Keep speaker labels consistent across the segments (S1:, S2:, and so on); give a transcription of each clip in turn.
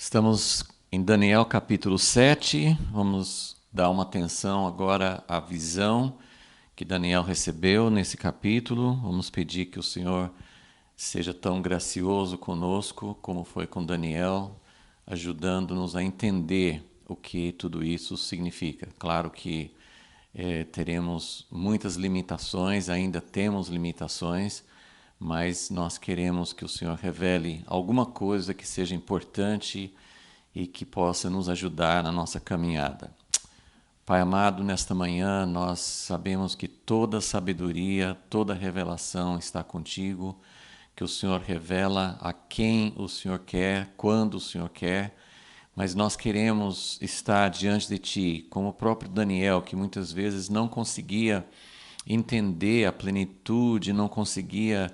S1: Estamos em Daniel capítulo 7. Vamos dar uma atenção agora à visão que Daniel recebeu nesse capítulo. Vamos pedir que o Senhor seja tão gracioso conosco como foi com Daniel, ajudando-nos a entender o que tudo isso significa. Claro que teremos muitas limitações, ainda temos limitações, mas nós queremos que o Senhor revele alguma coisa que seja importante e que possa nos ajudar na nossa caminhada. Pai amado, nesta manhã nós sabemos que toda sabedoria, toda revelação está contigo, que o Senhor revela a quem o Senhor quer, quando o Senhor quer, mas nós queremos estar diante de Ti, como o próprio Daniel, que muitas vezes não conseguia entender a plenitude, não conseguia,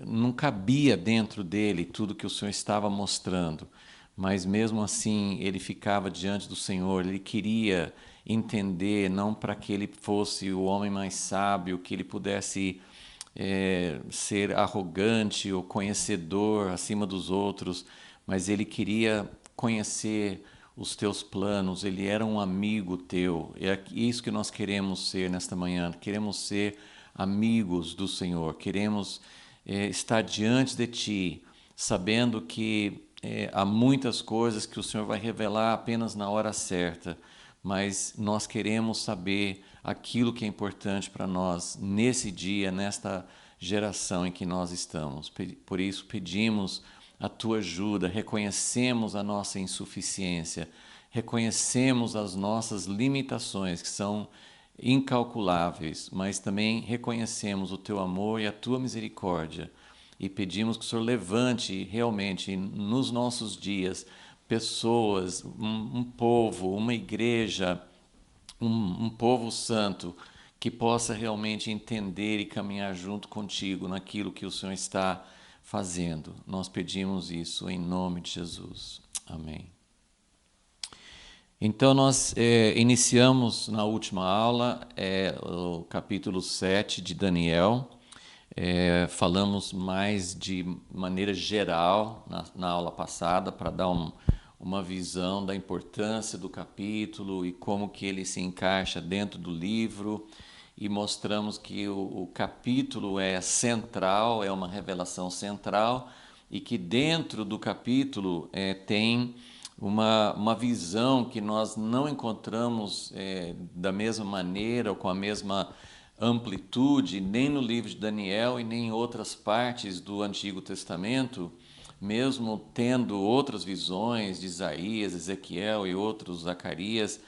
S1: não cabia dentro dele tudo que o Senhor estava mostrando, mas mesmo assim ele ficava diante do Senhor, ele queria entender, não para que ele fosse o homem mais sábio, que ele pudesse ser arrogante ou conhecedor acima dos outros, mas ele queria conhecer os teus planos, ele era um amigo teu. É isso que nós queremos ser nesta manhã, queremos ser amigos do Senhor, queremos estar diante de Ti, sabendo que há muitas coisas que o Senhor vai revelar apenas na hora certa, mas nós queremos saber aquilo que é importante para nós nesse dia, nesta geração em que nós estamos. Por isso pedimos a tua ajuda, reconhecemos a nossa insuficiência, reconhecemos as nossas limitações, que são incalculáveis, mas também reconhecemos o teu amor e a tua misericórdia e pedimos que o Senhor levante realmente nos nossos dias pessoas, um povo, uma igreja, um povo santo que possa realmente entender e caminhar junto contigo naquilo que o Senhor está fazendo. Nós pedimos isso em nome de Jesus. Amém. Então, nós iniciamos na última aula o capítulo 7 de Daniel. Falamos mais de maneira geral na aula passada para dar uma visão da importância do capítulo e como que ele se encaixa dentro do livro, e mostramos que o capítulo é central, é uma revelação central, e que dentro do capítulo tem uma visão que nós não encontramos da mesma maneira ou com a mesma amplitude nem no livro de Daniel e nem em outras partes do Antigo Testamento, mesmo tendo outras visões de Isaías, Ezequiel e outros, Zacarias,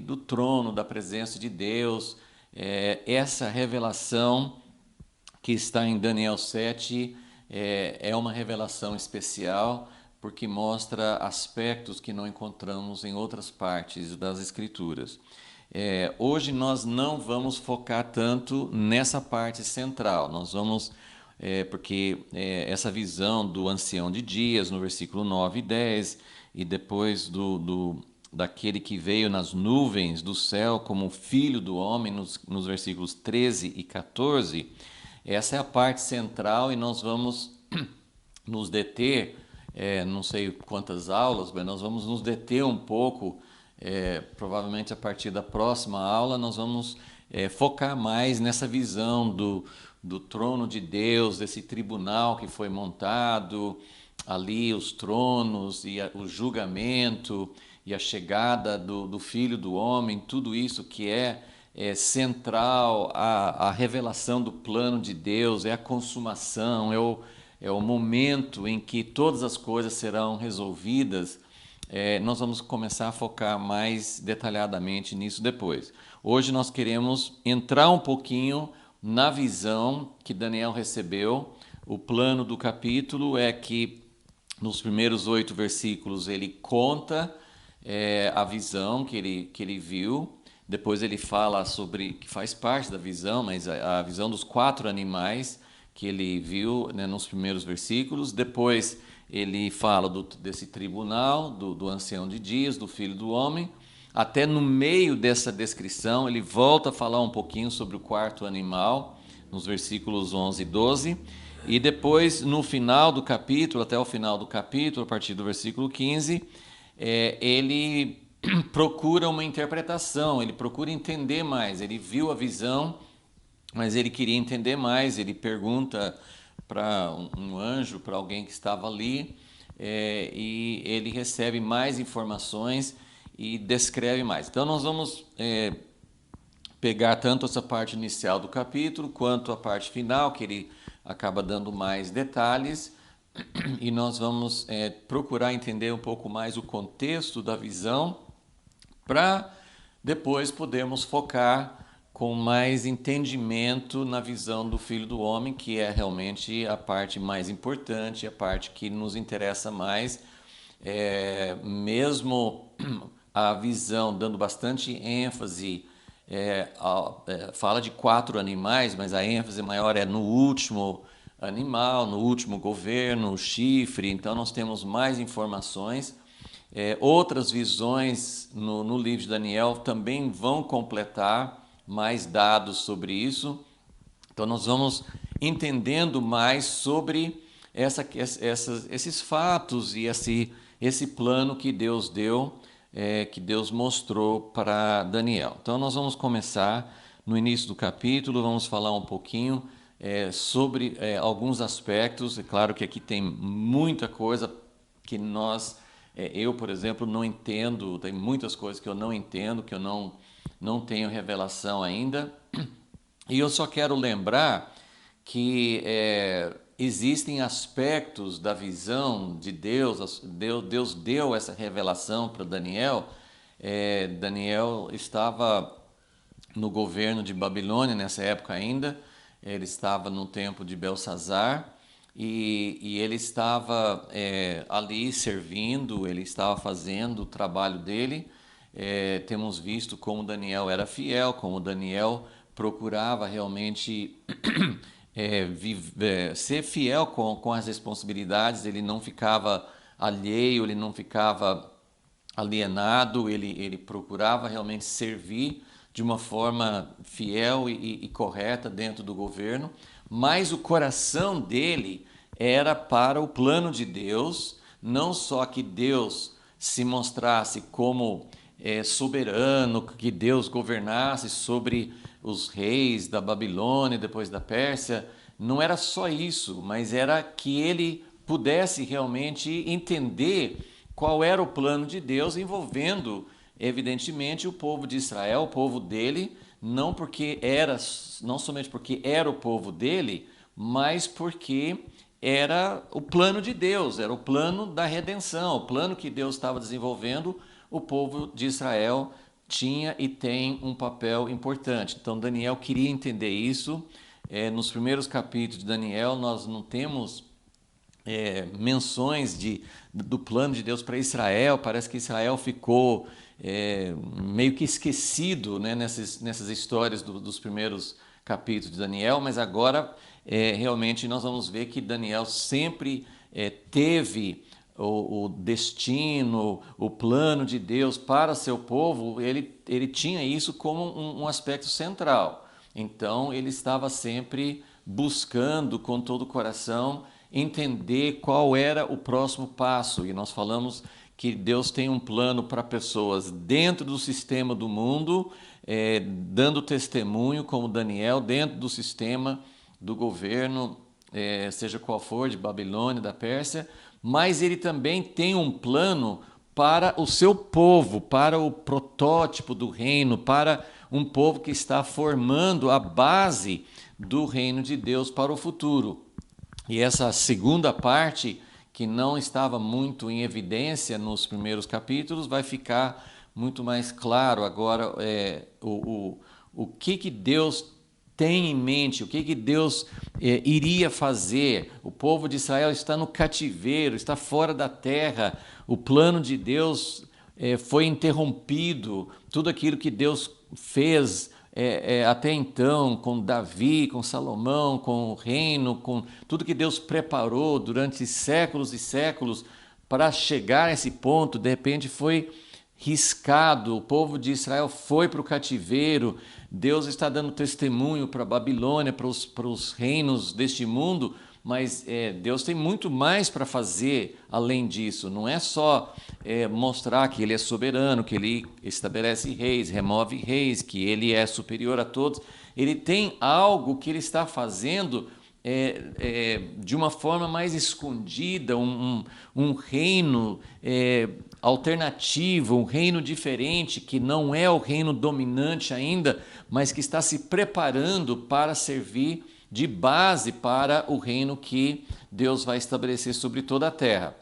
S1: do trono, da presença de Deus. Essa revelação que está em Daniel 7 é uma revelação especial, porque mostra aspectos que não encontramos em outras partes das Escrituras. Hoje nós não vamos focar tanto nessa parte central, nós vamos, porque essa visão do ancião de dias, no versículo 9 e 10, e depois daquele que veio nas nuvens do céu como filho do homem, nos versículos 13 e 14, essa é a parte central e nós vamos nos deter, não sei quantas aulas, mas nós vamos nos deter um pouco, provavelmente a partir da próxima aula nós vamos focar mais nessa visão do trono de Deus, desse tribunal que foi montado, ali os tronos e o julgamento e a chegada do Filho do Homem, tudo isso que é central à revelação do plano de Deus, é a consumação, é o momento em que todas as coisas serão resolvidas. Nós vamos começar a focar mais detalhadamente nisso depois. Hoje nós queremos entrar um pouquinho na visão que Daniel recebeu. O plano do capítulo é que nos primeiros 8 versículos ele conta a visão que ele viu. Depois ele fala sobre, que faz parte da visão, mas a visão dos 4 animais que ele viu, né, nos primeiros versículos. Depois ele fala desse tribunal, do ancião de dias, do filho do homem. Até no meio dessa descrição ele volta a falar um pouquinho sobre o 4º animal, nos versículos 11 e 12. E depois, no final do capítulo, até o final do capítulo, a partir do versículo 15, ele procura uma interpretação, ele procura entender mais. Ele viu a visão, mas ele queria entender mais. Ele pergunta para um anjo, para alguém que estava ali, e ele recebe mais informações e descreve mais. Então nós vamos pegar tanto essa parte inicial do capítulo quanto a parte final, que ele acaba dando mais detalhes, e nós vamos procurar entender um pouco mais o contexto da visão, para depois podermos focar com mais entendimento na visão do Filho do Homem, que é realmente a parte mais importante, a parte que nos interessa mais, mesmo a visão dando bastante ênfase, fala de 4 animais, mas a ênfase maior é no último animal, no último governo, o chifre. Então nós temos mais informações. Outras visões no livro de Daniel também vão completar mais dados sobre isso. Então nós vamos entendendo mais sobre esses fatos e esse plano que Deus deu, que Deus mostrou para Daniel. Então nós vamos começar no início do capítulo, vamos falar um pouquinho sobre alguns aspectos. É claro que aqui tem muita coisa que eu, por exemplo, não entendo, tem muitas coisas que eu não entendo, que eu não tenho revelação ainda. E eu só quero lembrar que existem aspectos da visão de Deus. Deus deu essa revelação para Daniel. Daniel estava no governo de Babilônia nessa época ainda. Ele estava no tempo de Belsazar. E ele estava ali servindo, ele estava fazendo o trabalho dele. Temos visto como Daniel era fiel, como Daniel procurava realmente ser fiel com as responsabilidades. Ele não ficava alheio, ele não ficava alienado, ele procurava realmente servir de uma forma fiel e correta dentro do governo, mas o coração dele era para o plano de Deus, não só que Deus se mostrasse como soberano, que Deus governasse sobre os reis da Babilônia, depois da Pérsia. Não era só isso, mas era que ele pudesse realmente entender qual era o plano de Deus envolvendo, evidentemente, o povo de Israel, o povo dele, não somente porque era o povo dele, mas porque era o plano de Deus, era o plano da redenção, o plano que Deus estava desenvolvendo. O povo de Israel tinha e tem um papel importante. Então Daniel queria entender isso. Nos primeiros capítulos de Daniel nós não temos menções do plano de Deus para Israel. Parece que Israel ficou meio que esquecido, né, nessas histórias dos primeiros capítulos de Daniel, mas agora realmente nós vamos ver que Daniel sempre teve o destino, o plano de Deus para seu povo. Ele tinha isso como um aspecto central. Então ele estava sempre buscando com todo o coração entender qual era o próximo passo. E nós falamos que Deus tem um plano para pessoas dentro do sistema do mundo, dando testemunho, como Daniel, dentro do sistema do governo, seja qual for, de Babilônia, da Pérsia, mas ele também tem um plano para o seu povo, para o protótipo do reino, para um povo que está formando a base do reino de Deus para o futuro. E essa segunda parte, que não estava muito em evidência nos primeiros capítulos, vai ficar muito mais claro agora o que Deus tem em mente, o que Deus iria fazer. O povo de Israel está no cativeiro, está fora da terra. O plano de Deus foi interrompido. Tudo aquilo que Deus fez até então, com Davi, com Salomão, com o reino, com tudo que Deus preparou durante séculos e séculos para chegar a esse ponto, de repente foi riscado. O povo de Israel foi para o cativeiro. Deus está dando testemunho para a Babilônia, para os reinos deste mundo, mas Deus tem muito mais para fazer além disso. Não é só mostrar que Ele é soberano, que Ele estabelece reis, remove reis, que Ele é superior a todos. Ele tem algo que Ele está fazendo de uma forma mais escondida, um reino alternativo, um reino diferente, que não é o reino dominante ainda, mas que está se preparando para servir de base para o reino que Deus vai estabelecer sobre toda a terra.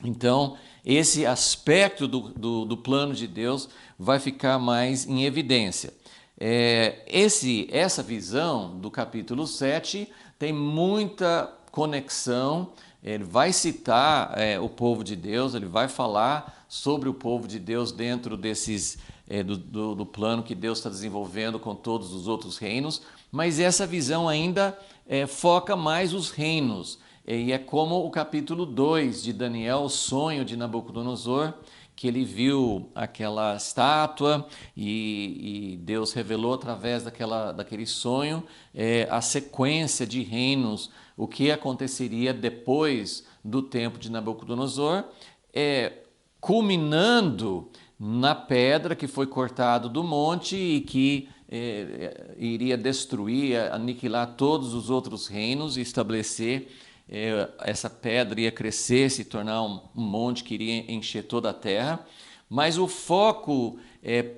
S1: Então, esse aspecto do plano de Deus vai ficar mais em evidência. Essa visão do capítulo 7 tem muita conexão. Ele vai citar o povo de Deus, ele vai falar sobre o povo de Deus dentro do plano que Deus está desenvolvendo com todos os outros reinos, mas essa visão ainda foca mais os reinos. E é como o capítulo 2 de Daniel, o sonho de Nabucodonosor, que ele viu aquela estátua e Deus revelou através daquele sonho a sequência de reinos, o que aconteceria depois do tempo de Nabucodonosor, culminando na pedra que foi cortada do monte e que iria destruir, aniquilar todos os outros reinos e estabelecer essa pedra ia crescer, se tornar um monte que iria encher toda a terra, mas o foco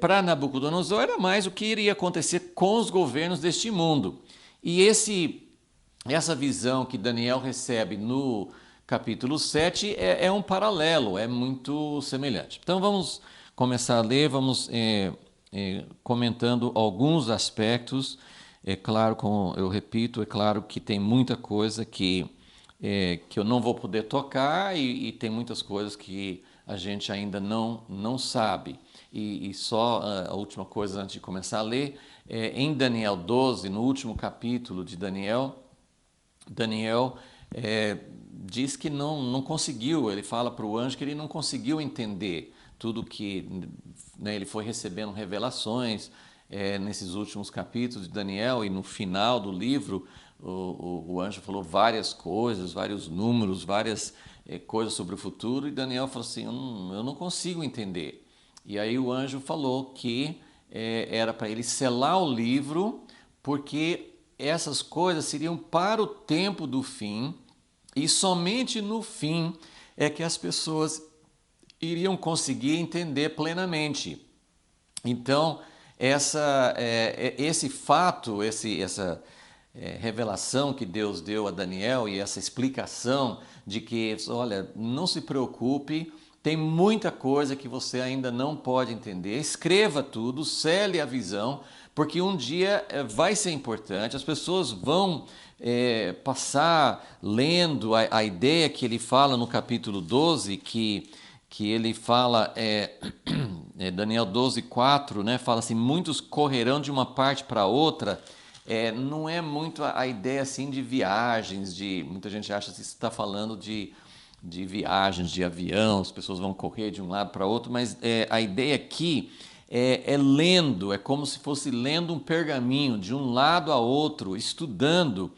S1: para Nabucodonosor era mais o que iria acontecer com os governos deste mundo. E essa visão que Daniel recebe no capítulo 7 é um paralelo, é muito semelhante. Então vamos começar a ler, vamos comentando alguns aspectos. É claro, como eu repito, é claro que tem muita coisa que eu não vou poder tocar e tem muitas coisas que a gente ainda não sabe. E só a última coisa antes de começar a ler, em Daniel 12, no último capítulo de Daniel diz que não conseguiu, ele fala para o anjo que ele não conseguiu entender tudo que ele foi recebendo revelações nesses últimos capítulos de Daniel, e no final do livro o anjo falou várias coisas, vários números, várias coisas sobre o futuro, e Daniel falou assim, eu não consigo entender. E aí o anjo falou que era para ele selar o livro, porque essas coisas seriam para o tempo do fim, e somente no fim é que as pessoas iriam conseguir entender plenamente. Então, esse fato, essa revelação que Deus deu a Daniel e essa explicação de que, olha, não se preocupe, tem muita coisa que você ainda não pode entender, escreva tudo, cele a visão, porque um dia vai ser importante, as pessoas vão passar lendo a ideia que ele fala no capítulo 12, que ele fala, Daniel 12, 4, né, fala assim, muitos correrão de uma parte para outra. Não é muito a ideia assim de viagens, muita gente acha que está falando de viagens de avião, as pessoas vão correr de um lado para outro, mas a ideia aqui é lendo, é como se fosse lendo um pergaminho de um lado a outro, estudando,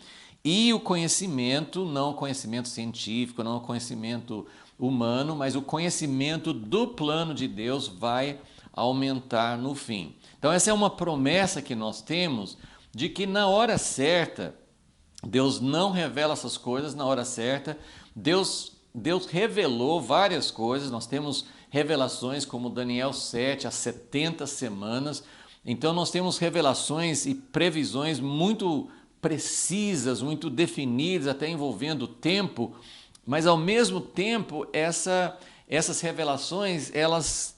S1: e o conhecimento, não o conhecimento científico, não o conhecimento humano, mas o conhecimento do plano de Deus vai aumentar no fim. Então essa é uma promessa que nós temos, de que na hora certa, Deus não revela essas coisas na hora certa. Deus revelou várias coisas, nós temos revelações como Daniel 7, as 70 semanas. Então nós temos revelações e previsões muito precisas, muito definidas, até envolvendo o tempo, mas ao mesmo tempo essas revelações, elas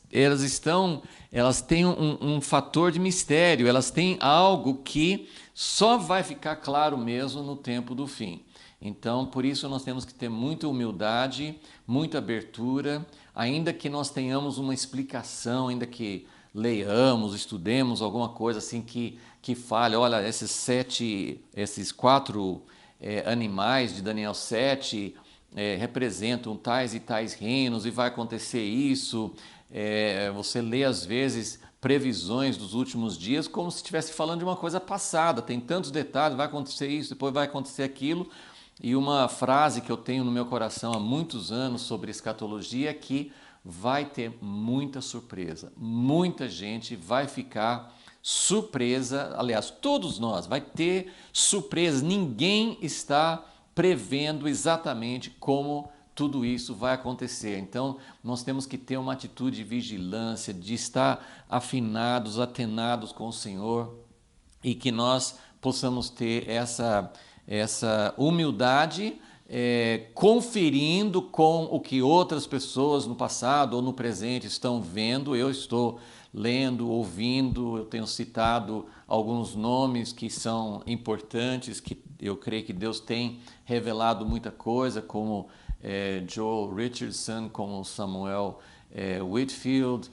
S1: têm um fator de mistério, elas têm algo que só vai ficar claro mesmo no tempo do fim. Então, por isso nós temos que ter muita humildade, muita abertura, ainda que nós tenhamos uma explicação, ainda que leiamos, estudemos alguma coisa assim que fale, olha, esses 4 animais de Daniel 7 representam tais e tais reinos e vai acontecer isso. Você lê às vezes previsões dos últimos dias como se estivesse falando de uma coisa passada, tem tantos detalhes, vai acontecer isso, depois vai acontecer aquilo, E uma frase que eu tenho no meu coração há muitos anos sobre escatologia é que vai ter muita surpresa. Muita gente vai ficar surpresa, aliás, todos nós, vai ter surpresa. Ninguém está prevendo exatamente como tudo isso vai acontecer. Então, nós temos que ter uma atitude de vigilância, de estar afinados, atenados com o Senhor e que nós possamos ter essa humildade, conferindo com o que outras pessoas no passado ou no presente estão vendo. Eu estou lendo, ouvindo, eu tenho citado alguns nomes que são importantes, que eu creio que Deus tem revelado muita coisa, como Joel Richardson, como Samuel Whitfield,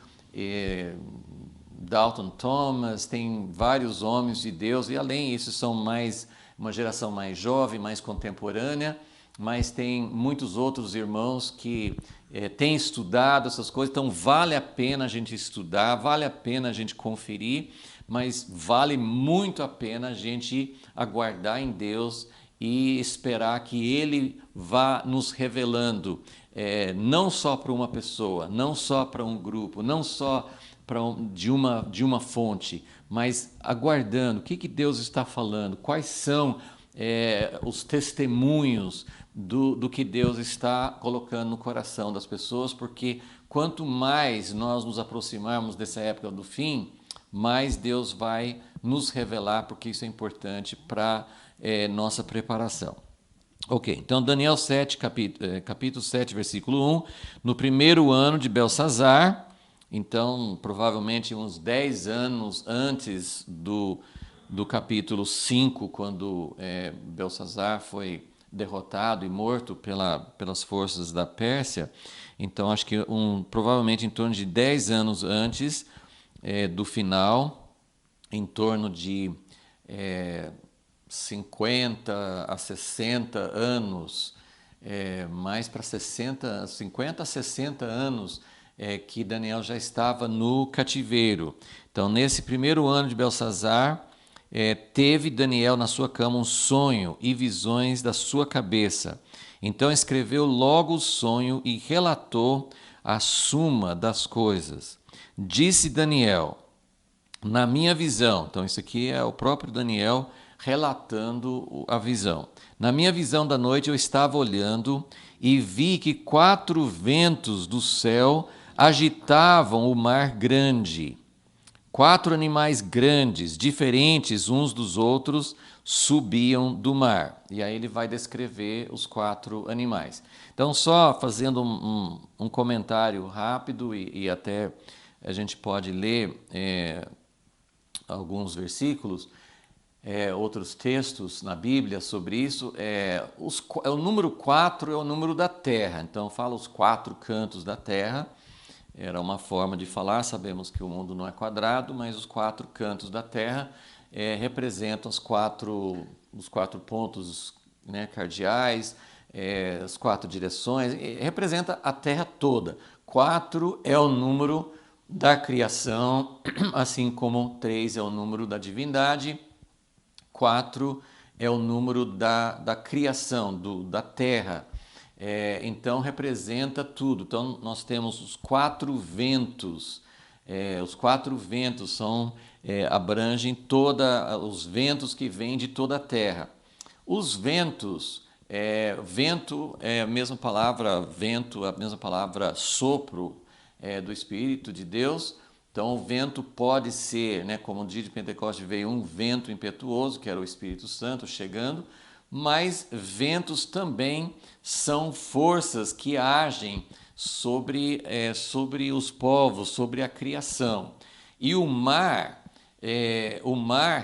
S1: Dalton Thomas, tem vários homens de Deus, e além disso são mais uma geração mais jovem, mais contemporânea, mas tem muitos outros irmãos que têm estudado essas coisas, então vale a pena a gente estudar, vale a pena a gente conferir, mas vale muito a pena a gente aguardar em Deus e esperar que Ele vá nos revelando, não só para uma pessoa, não só para um grupo, não só de uma fonte, mas aguardando o que Deus está falando, quais são os testemunhos do que Deus está colocando no coração das pessoas, porque quanto mais nós nos aproximarmos dessa época do fim, mais Deus vai nos revelar, porque isso é importante para nossa preparação. Ok, então Daniel 7, capítulo 7, versículo 1, no primeiro ano de Belsazar, então provavelmente uns 10 anos antes do capítulo 5, quando Belsazar foi derrotado e morto pelas forças da Pérsia, então acho que provavelmente em torno de 10 anos antes do final, em torno de 50 a 60 anos, mais para 50 a 60 anos que Daniel já estava no cativeiro. Então, nesse primeiro ano de Belsazar, teve Daniel na sua cama um sonho e visões da sua cabeça. Então escreveu logo o sonho e relatou a suma das coisas. Disse Daniel, na minha visão, então isso aqui é o próprio Daniel relatando a visão. Na minha visão da noite eu estava olhando e vi que 4 ventos do céu agitavam o mar grande. 4 animais grandes, diferentes uns dos outros, subiam do mar. E aí ele vai descrever os 4 animais. Então, só fazendo um comentário rápido e até a gente pode ler alguns versículos, outros textos na Bíblia sobre isso. O número 4 é o número da terra, então fala os 4 cantos da terra. Era uma forma de falar, sabemos que o mundo não é quadrado, mas os 4 cantos da terra representam os quatro pontos, né, cardeais, as 4 direções, representa a terra toda. 4 é o número da criação, assim como 3 é o número da divindade, 4 é o número da criação, da terra. Então representa tudo. Então nós temos os 4 ventos. Os 4 ventos abrangem os ventos que vêm de toda a terra. Os ventos, vento é a mesma palavra vento, a mesma palavra sopro do Espírito de Deus. Então o vento pode ser, né, como no dia de Pentecostes veio um vento impetuoso, que era o Espírito Santo chegando, mas ventos também são forças que agem sobre os povos, sobre a criação. E o mar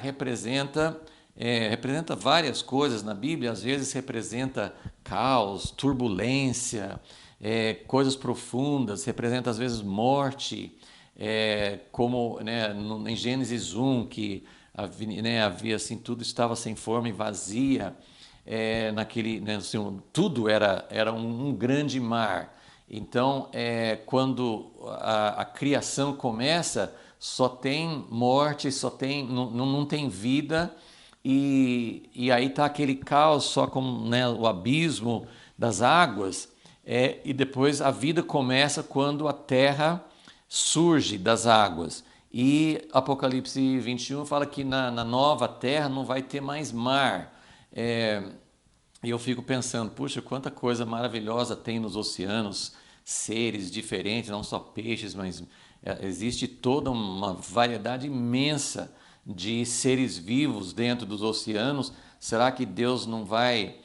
S1: representa várias coisas na Bíblia, às vezes representa caos, turbulência, coisas profundas, representa às vezes morte, como, né, em Gênesis 1, que havia assim, tudo estava sem forma e vazia, assim, tudo era um grande mar. Então, quando a criação começa, só tem morte, não tem vida, e aí está aquele caos só com, né, o abismo das águas, e depois a vida começa quando a terra surge das águas. E Apocalipse 21 fala que na nova terra não vai ter mais mar. E eu fico pensando, puxa, quanta coisa maravilhosa tem nos oceanos, seres diferentes, não só peixes, mas existe toda uma variedade imensa de seres vivos dentro dos oceanos. Será que Deus não vai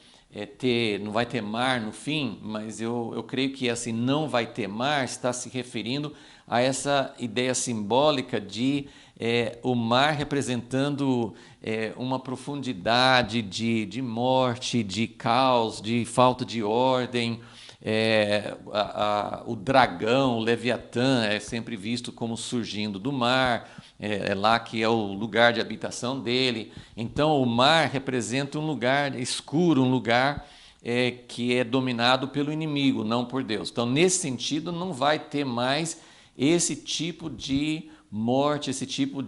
S1: ter mar no fim? Mas eu creio que assim, não vai ter mar está se referindo a essa ideia simbólica de o mar representando uma profundidade de morte, de caos, de falta de ordem. O dragão, o Leviatã, é sempre visto como surgindo do mar, é lá que é o lugar de habitação dele. Então, o mar representa um lugar escuro, um lugar que é dominado pelo inimigo, não por Deus. Então, nesse sentido, não vai ter mais esse tipo de morte, esse tipo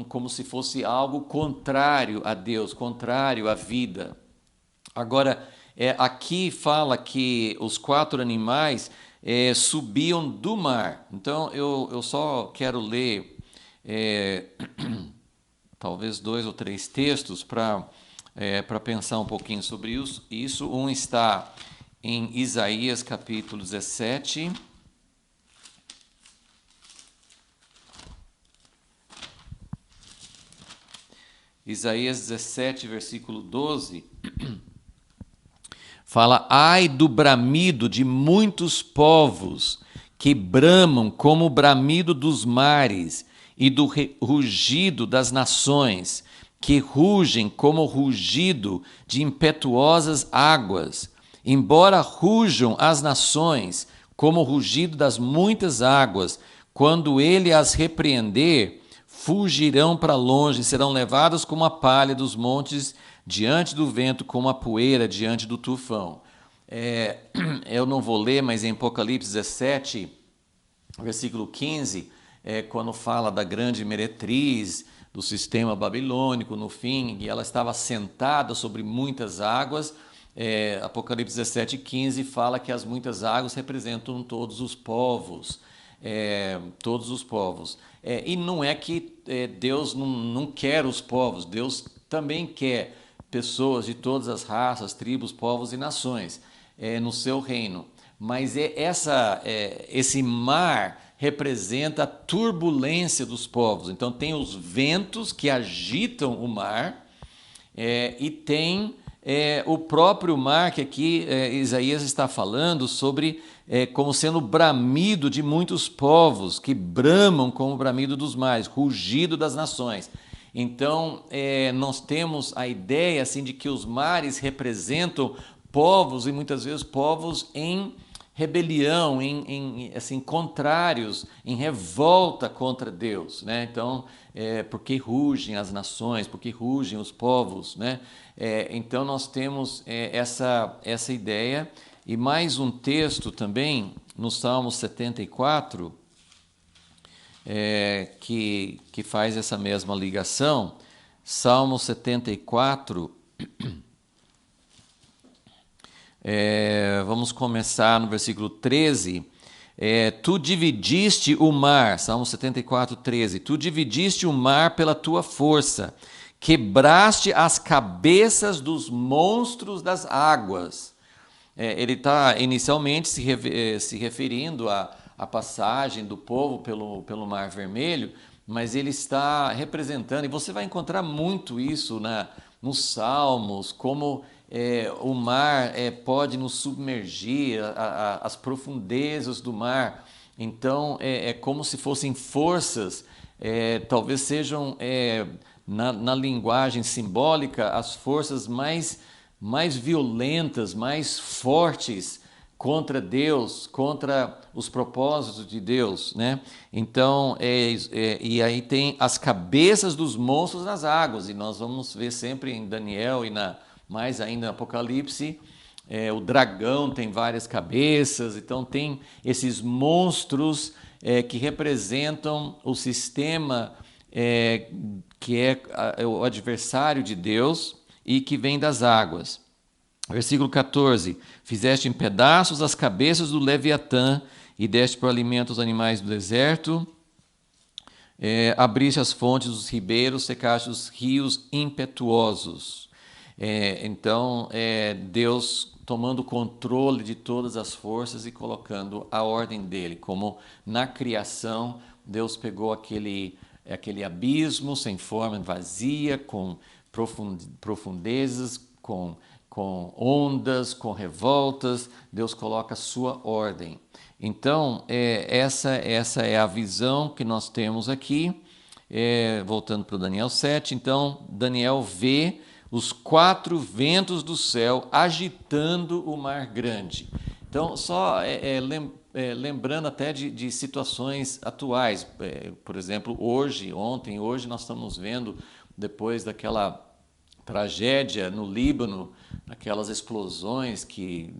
S1: como se fosse algo contrário a Deus, contrário à vida. Agora, aqui fala que os 4 animais subiam do mar. Então, eu só quero ler talvez 2 ou 3 textos para pensar um pouquinho sobre isso. Um está em Isaías capítulo 17. Isaías 17, versículo 12, fala: ai do bramido de muitos povos que bramam como o bramido dos mares e do rugido das nações, que rugem como o rugido de impetuosas águas. Embora rujam as nações como o rugido das muitas águas, quando ele as repreender, fugirão para longe, serão levadas como a palha dos montes diante do vento, como a poeira diante do tufão. Eu não vou ler, mas em Apocalipse 17, versículo 15, quando fala da grande meretriz, do sistema babilônico, no fim, e ela estava sentada sobre muitas águas. Apocalipse 17, 15 fala que as muitas águas representam todos os povos. Todos os povos. E não é que Deus não quer os povos, Deus também quer pessoas de todas as raças, tribos, povos e nações no seu reino. Mas esse mar representa a turbulência dos povos. Então tem os ventos que agitam o mar e tem o próprio mar, que aqui Isaías está falando sobre como sendo o bramido de muitos povos, que bramam como o bramido dos mares, rugido das nações. Então, nós temos a ideia assim, de que os mares representam povos, e muitas vezes povos em rebelião, assim, contrários, em revolta contra Deus, né? Então, porque rugem as nações, porque rugem os povos, né? Então nós temos essa ideia. E mais um texto também, no Salmo 74, que faz essa mesma ligação. Salmo 74, vamos começar no versículo 13. Tu dividiste o mar, Salmo 74, 13. Tu dividiste o mar pela tua força, quebraste as cabeças dos monstros das águas. Ele está inicialmente se referindo à passagem do povo pelo Mar Vermelho, mas ele está representando, e você vai encontrar muito isso nos Salmos, como o mar pode nos submergir, as profundezas do mar. Então, é como se fossem forças, talvez sejam, na linguagem simbólica, as forças mais violentas, mais fortes contra Deus, contra os propósitos de Deus, né? Então, e aí tem as cabeças dos monstros nas águas, e nós vamos ver sempre em Daniel e mais ainda no Apocalipse, o dragão tem várias cabeças, então tem esses monstros que representam o sistema que é o adversário de Deus e que vem das águas. Versículo 14: Fizeste em pedaços as cabeças do Leviatã e deste por alimento os animais do deserto. Abriste as fontes dos ribeiros, secaste os rios impetuosos. Então, Deus tomando o controle de todas as forças e colocando a ordem dele, como na criação, Deus pegou aquele abismo sem forma, vazia, com profundezas, com ondas, com revoltas, Deus coloca a sua ordem. Então, essa é a visão que nós temos aqui. Voltando para o Daniel 7, então, Daniel vê os 4 ventos do céu agitando o mar grande. Então, só lembrando até de situações atuais. Por exemplo, hoje nós estamos vendo, depois daquela tragédia no Líbano, aquelas explosões que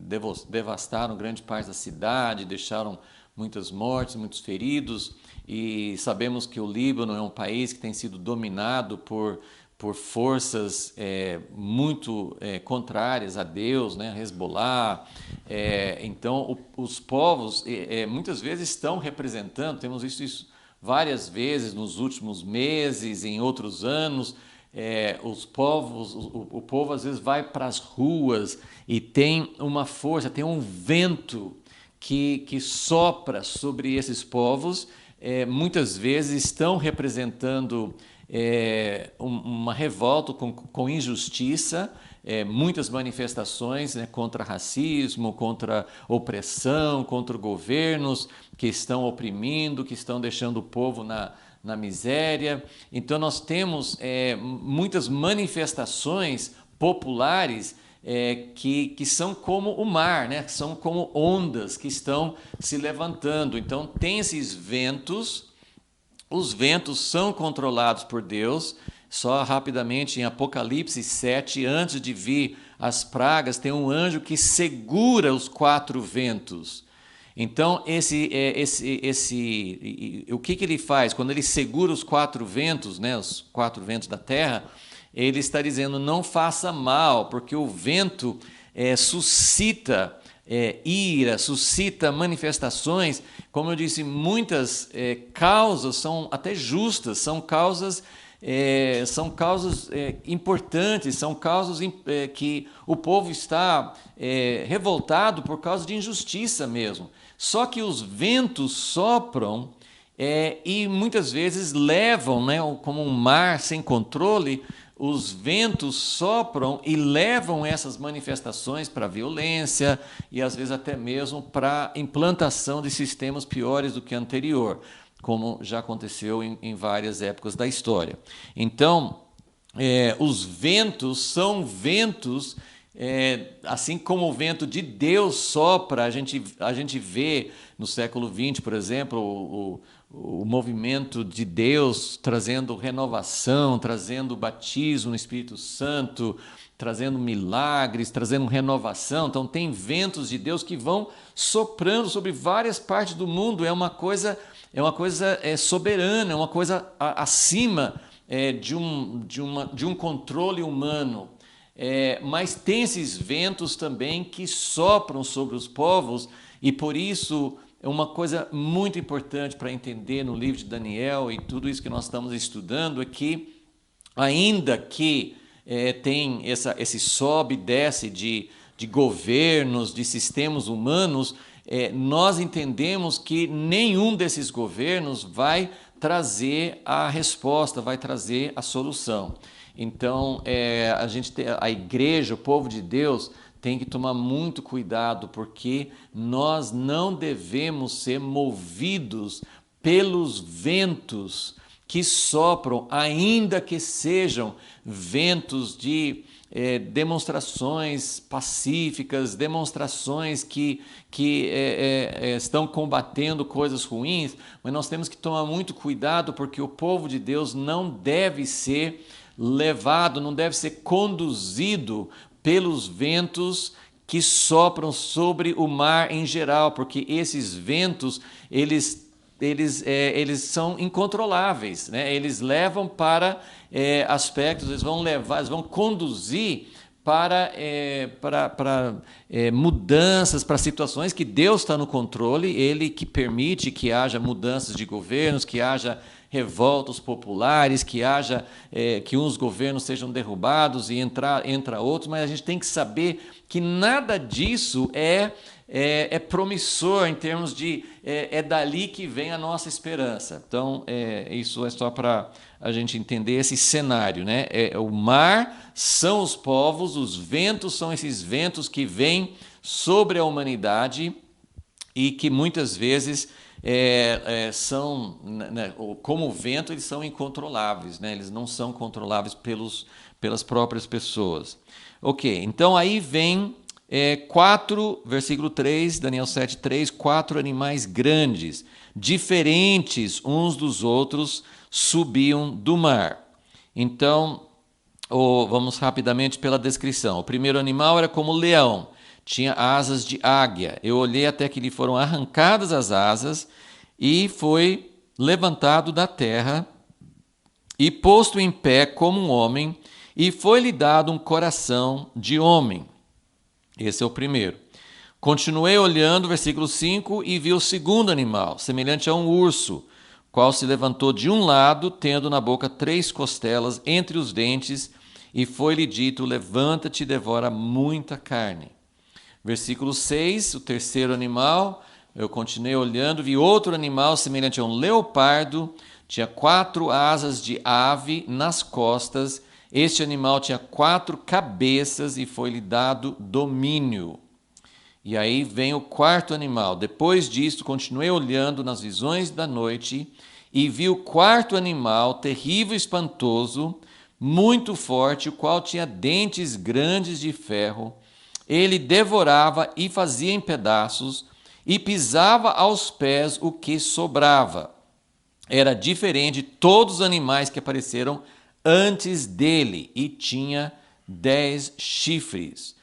S1: devastaram grande parte da cidade, deixaram muitas mortes, muitos feridos, e sabemos que o Líbano é um país que tem sido dominado por forças muito contrárias a Deus, né? Hezbollah. Então, os povos muitas vezes estão representando, temos visto isso várias vezes nos últimos meses, em outros anos. O povo às vezes vai para as ruas e tem uma força, tem um vento que sopra sobre esses povos. Muitas vezes estão representando uma revolta com injustiça, muitas manifestações, né, contra racismo, contra opressão, contra governos que estão oprimindo, que estão deixando o povo na miséria. Então nós temos muitas manifestações populares que são como o mar, né? Que são como ondas que estão se levantando. Então tem esses ventos, os ventos são controlados por Deus. Só rapidamente, em Apocalipse 7, antes de vir as pragas, tem um anjo que segura os 4 ventos. Então, o que ele faz? Quando ele segura os 4 ventos, né, os 4 ventos da terra, ele está dizendo: não faça mal, porque o vento suscita ira, suscita manifestações. Como eu disse, muitas causas são até justas, são causas importantes, são causas que o povo está revoltado por causa de injustiça mesmo. Só que os ventos sopram e muitas vezes levam, né, como um mar sem controle, os ventos sopram e levam essas manifestações para a violência e às vezes até mesmo para a implantação de sistemas piores do que o anterior, como já aconteceu em várias épocas da história. Então, os ventos são ventos, assim como o vento de Deus sopra. A gente vê no século XX, por exemplo, o movimento de Deus trazendo renovação, trazendo batismo no Espírito Santo, trazendo milagres, trazendo renovação. Então tem ventos de Deus que vão soprando sobre várias partes do mundo. É uma coisa soberana, é uma coisa acima de um controle humano. Mas tem esses ventos também que sopram sobre os povos, e por isso é uma coisa muito importante para entender no livro de Daniel e tudo isso que nós estamos estudando é que, ainda que tem esse sobe e desce de governos, de sistemas humanos, nós entendemos que nenhum desses governos vai trazer a resposta, vai trazer a solução. Então, a igreja, o povo de Deus, tem que tomar muito cuidado, porque nós não devemos ser movidos pelos ventos que sopram, ainda que sejam ventos de demonstrações pacíficas, demonstrações que estão combatendo coisas ruins, mas nós temos que tomar muito cuidado, porque o povo de Deus não deve ser levado, não deve ser conduzido pelos ventos que sopram sobre o mar em geral, porque esses ventos, eles eles são incontroláveis, né? Eles levam para aspectos, eles vão conduzir para mudanças, para situações que Deus está no controle, Ele que permite que haja mudanças de governos, que haja revoltas populares, que uns governos sejam derrubados e entra outros, mas a gente tem que saber que nada disso é promissor em termos de é dali que vem a nossa esperança. Então, isso é só para a gente entender esse cenário, né? O mar são os povos, os ventos são esses ventos que vêm sobre a humanidade e que muitas vezes são, né, como o vento, eles são incontroláveis, né? Eles não são controláveis pelas próprias pessoas. Ok, então aí vem versículo 3, Daniel 7:3, 4 animais grandes, diferentes uns dos outros, subiam do mar. Então, vamos rapidamente pela descrição. O primeiro animal era como leão, tinha asas de águia. Eu olhei até que lhe foram arrancadas as asas e foi levantado da terra e posto em pé como um homem, e foi-lhe dado um coração de homem. Esse é o primeiro. Continuei olhando, versículo 5, e vi o segundo animal, semelhante a um urso, qual se levantou de um lado, tendo na boca 3 costelas entre os dentes, e foi-lhe dito: levanta-te e devora muita carne. Versículo 6, o terceiro animal, eu continuei olhando, vi outro animal semelhante a um leopardo, tinha 4 asas de ave nas costas. Este animal tinha 4 cabeças e foi-lhe dado domínio. E aí vem o quarto animal. Depois disto, continuei olhando nas visões da noite e vi o quarto animal, terrível e espantoso, muito forte, o qual tinha dentes grandes de ferro. Ele devorava e fazia em pedaços e pisava aos pés o que sobrava. Era diferente de todos os animais que apareceram antes dele e tinha 10 chifres.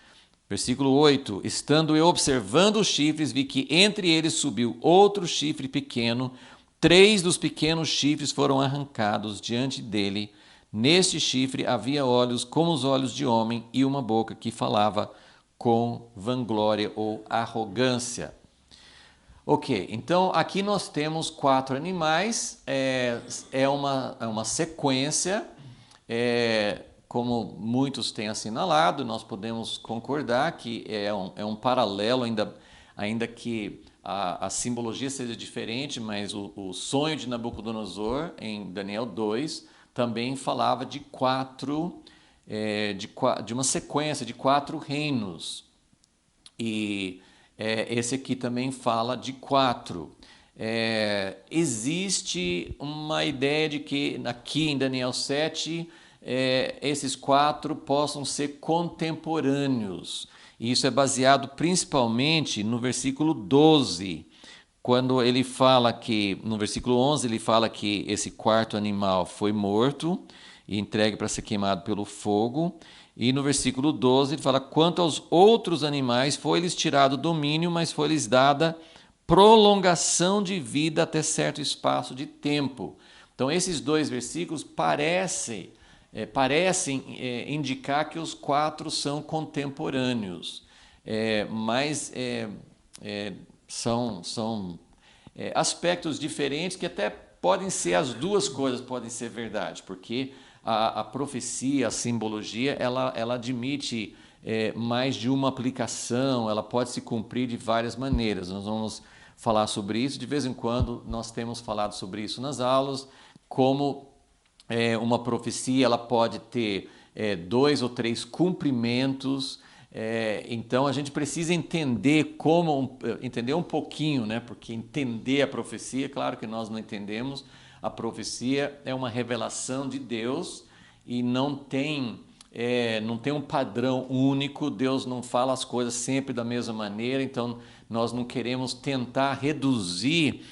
S1: Versículo 8, estando eu observando os chifres, vi que entre eles subiu outro chifre pequeno. 3 dos pequenos chifres foram arrancados diante dele. Neste chifre havia olhos como os olhos de homem e uma boca que falava com vanglória ou arrogância. Ok, então aqui nós temos 4 animais, é uma sequência, como muitos têm assinalado, nós podemos concordar que é um paralelo, ainda que a simbologia seja diferente, mas o sonho de Nabucodonosor, em Daniel 2, também falava de de uma sequência de 4 reinos. E esse aqui também fala de 4. Existe uma ideia de que aqui em Daniel 7, esses 4 possam ser contemporâneos. E isso é baseado principalmente no versículo 12, quando ele fala que, no versículo 11, ele fala que esse quarto animal foi morto e entregue para ser queimado pelo fogo. E no versículo 12 ele fala: quanto aos outros animais, foi-lhes tirado domínio, mas foi-lhes dada prolongação de vida até certo espaço de tempo. Então esses 2 versículos parecem indicar que os 4 são contemporâneos, mas são aspectos diferentes que até podem ser, as duas coisas podem ser verdade, porque a profecia, a simbologia, ela admite mais de uma aplicação, ela pode se cumprir de várias maneiras. Nós vamos falar sobre isso, de vez em quando nós temos falado sobre isso nas aulas, como uma profecia ela pode ter 2 ou 3 cumprimentos. Então a gente precisa entender entender um pouquinho, né? Porque entender a profecia, claro que nós não entendemos. A profecia é uma revelação de Deus e não tem um padrão único. Deus não fala as coisas sempre da mesma maneira, então nós não queremos tentar reduzir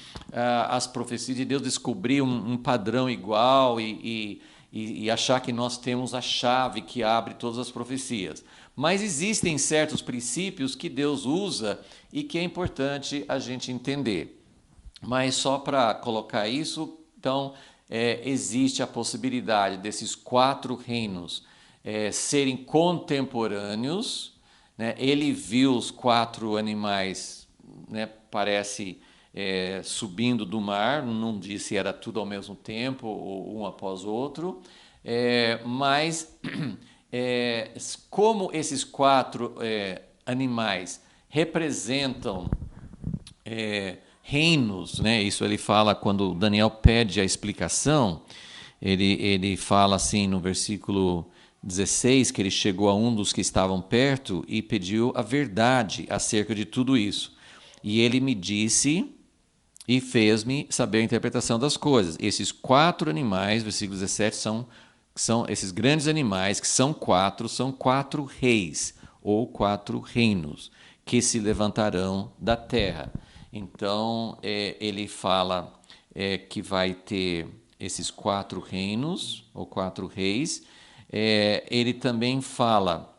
S1: as profecias de Deus, descobrir um padrão igual e achar que nós temos a chave que abre todas as profecias. Mas existem certos princípios que Deus usa e que é importante a gente entender. Mas só para colocar isso, então existe a possibilidade desses 4 reinos serem contemporâneos, né? Ele viu os 4 animais, né, parece subindo do mar, não disse se era tudo ao mesmo tempo ou um após o outro, mas como esses 4 animais representam reinos, né? Isso ele fala quando Daniel pede a explicação. Ele fala assim no versículo 16 que ele chegou a um dos que estavam perto e pediu a verdade acerca de tudo isso. E ele me disse e fez-me saber a interpretação das coisas. Esses 4 animais, versículo 17, são esses grandes animais, que são 4 reis, ou 4 reinos, que se levantarão da terra. Então, ele fala que vai ter esses 4 reinos, ou 4 reis. Ele também fala,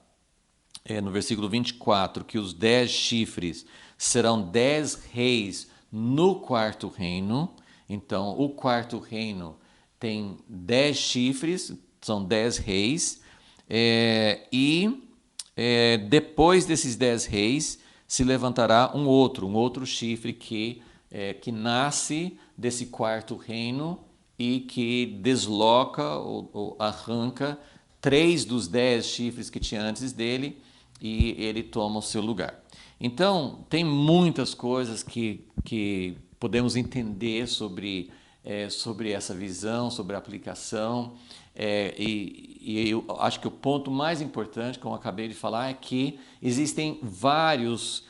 S1: no versículo 24, que os 10 chifres serão 10 reis no 4º reino. Então, o 4º reino tem 10 chifres, são 10 reis, depois desses 10 reis se levantará um outro chifre que nasce desse 4º reino e que desloca ou arranca 3 dos 10 chifres que tinha antes dele e ele toma o seu lugar. Então, tem muitas coisas que podemos entender sobre essa visão, sobre a aplicação. E eu acho que o ponto mais importante, como eu acabei de falar, é que existem várias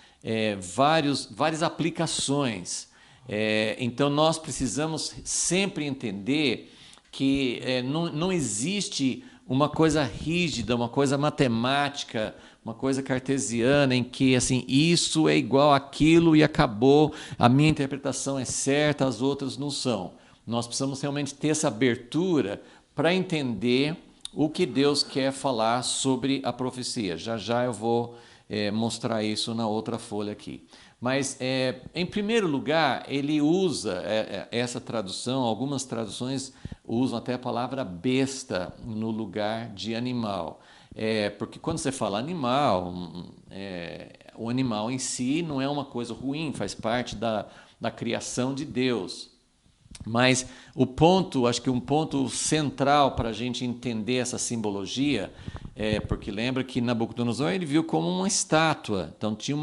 S1: aplicações. Então, nós precisamos sempre entender que não existe uma coisa rígida, uma coisa matemática, uma coisa cartesiana em que assim isso é igual àquilo e acabou, a minha interpretação é certa, as outras não são. Nós precisamos realmente ter essa abertura para entender o que Deus quer falar sobre a profecia. Já já eu vou mostrar isso na outra folha aqui. Mas, em primeiro lugar, ele usa essa tradução, algumas traduções usam até a palavra besta no lugar de animal. Porque quando você fala animal, o animal em si não é uma coisa ruim, faz parte da criação de Deus. Mas acho que um ponto central para a gente entender essa simbologia porque lembra que Nabucodonosor ele viu como uma estátua. Então tinha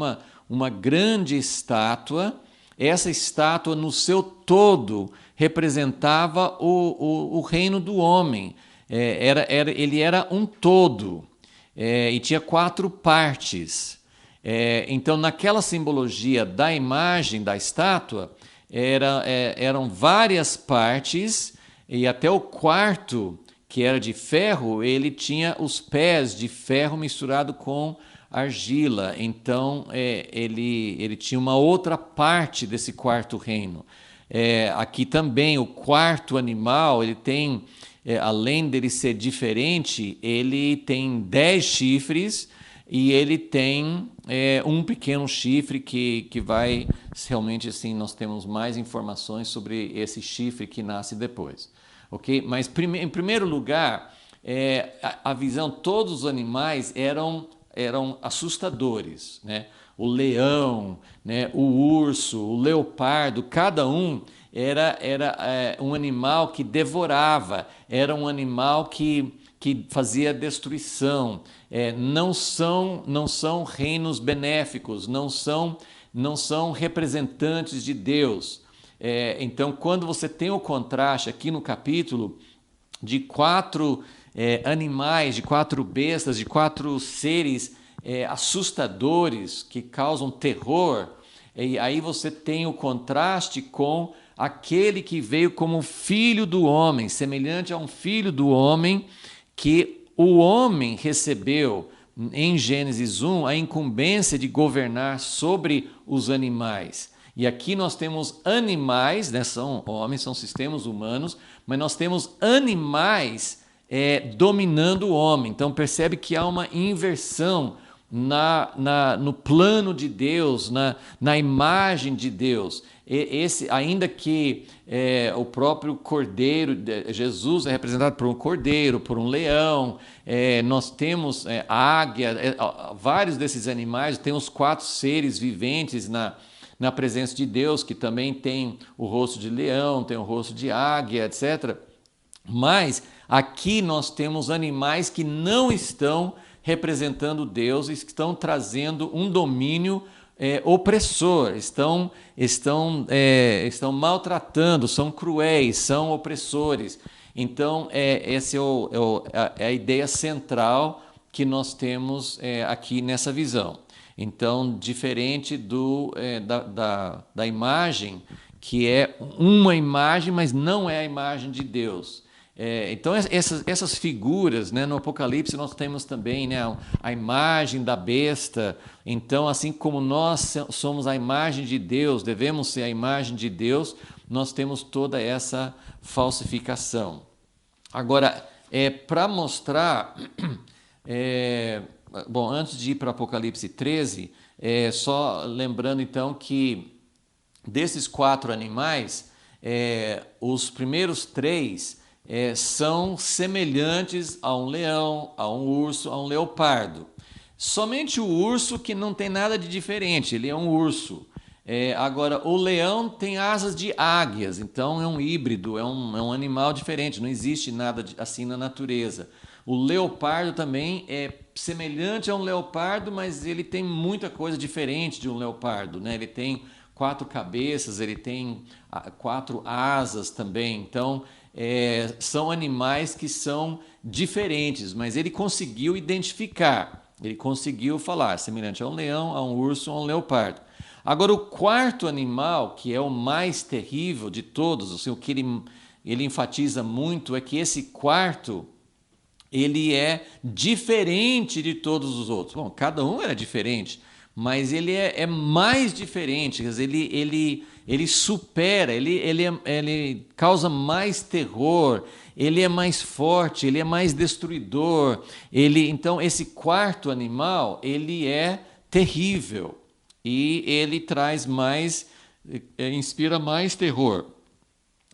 S1: uma grande estátua. Essa estátua no seu todo representava o reino do homem. Ele era um todo e tinha 4 partes. Então naquela simbologia da imagem da estátua eram várias partes e até o quarto, que era de ferro, ele tinha os pés de ferro misturado com argila. Então ele tinha uma outra parte desse 4º reino. Aqui também o 4º animal, ele tem, além dele ser diferente, ele tem 10 chifres e ele tem um pequeno chifre que vai, realmente assim, nós temos mais informações sobre esse chifre que nasce depois. Okay? Mas, em primeiro lugar, a visão, todos os animais eram assustadores. Né? O leão, né? O urso, o leopardo, cada um era um animal que devorava, era um animal que fazia destruição. Não são reinos benéficos, não são representantes de Deus. Então, quando você tem o contraste aqui no capítulo de 4 animais, de 4 bestas, de 4 seres assustadores que causam terror, e aí você tem o contraste com aquele que veio como filho do homem, semelhante a um filho do homem, que o homem recebeu em Gênesis 1 a incumbência de governar sobre os animais. E aqui nós temos animais, né, são homens, são sistemas humanos, mas nós temos animais dominando o homem. Então percebe que há uma inversão no plano de Deus, na imagem de Deus. Ainda que o próprio cordeiro, Jesus é representado por um cordeiro, por um leão, nós temos águia, vários desses animais, tem os 4 seres viventes na presença de Deus, que também tem o rosto de leão, tem o rosto de águia, etc. Mas aqui nós temos animais que não estão representando Deus, estão trazendo um domínio opressor, estão maltratando, são cruéis, são opressores. Então, essa é a ideia central que nós temos aqui nessa visão. Então, diferente da imagem, que é uma imagem, mas não é a imagem de Deus. Então, essas figuras, né, no Apocalipse nós temos também, né, a imagem da besta. Então, assim como nós somos a imagem de Deus, devemos ser a imagem de Deus, nós temos toda essa falsificação. Agora, para mostrar... Bom, antes de ir para Apocalipse 13, só lembrando então que desses 4 animais, os primeiros 3 são semelhantes a um leão, a um urso, a um leopardo. Somente o urso que não tem nada de diferente, ele é um urso. Agora, o leão tem asas de águias, então é um híbrido, é um animal diferente, não existe nada assim na natureza. O leopardo também é semelhante a um leopardo, mas ele tem muita coisa diferente de um leopardo, né? Ele tem 4 cabeças, ele tem 4 asas também. Então, são animais que são diferentes, mas ele conseguiu identificar, ele conseguiu falar semelhante a um leão, a um urso, a um leopardo. Agora, o 4º animal, que é o mais terrível de todos, assim, o que ele enfatiza muito é que esse 4º, ele é diferente de todos os outros. Bom, cada um era diferente, mas ele é mais diferente, quer dizer, ele supera, ele causa mais terror, ele é mais forte, ele é mais destruidor. Então, esse 4º animal, ele é terrível e ele traz inspira mais terror.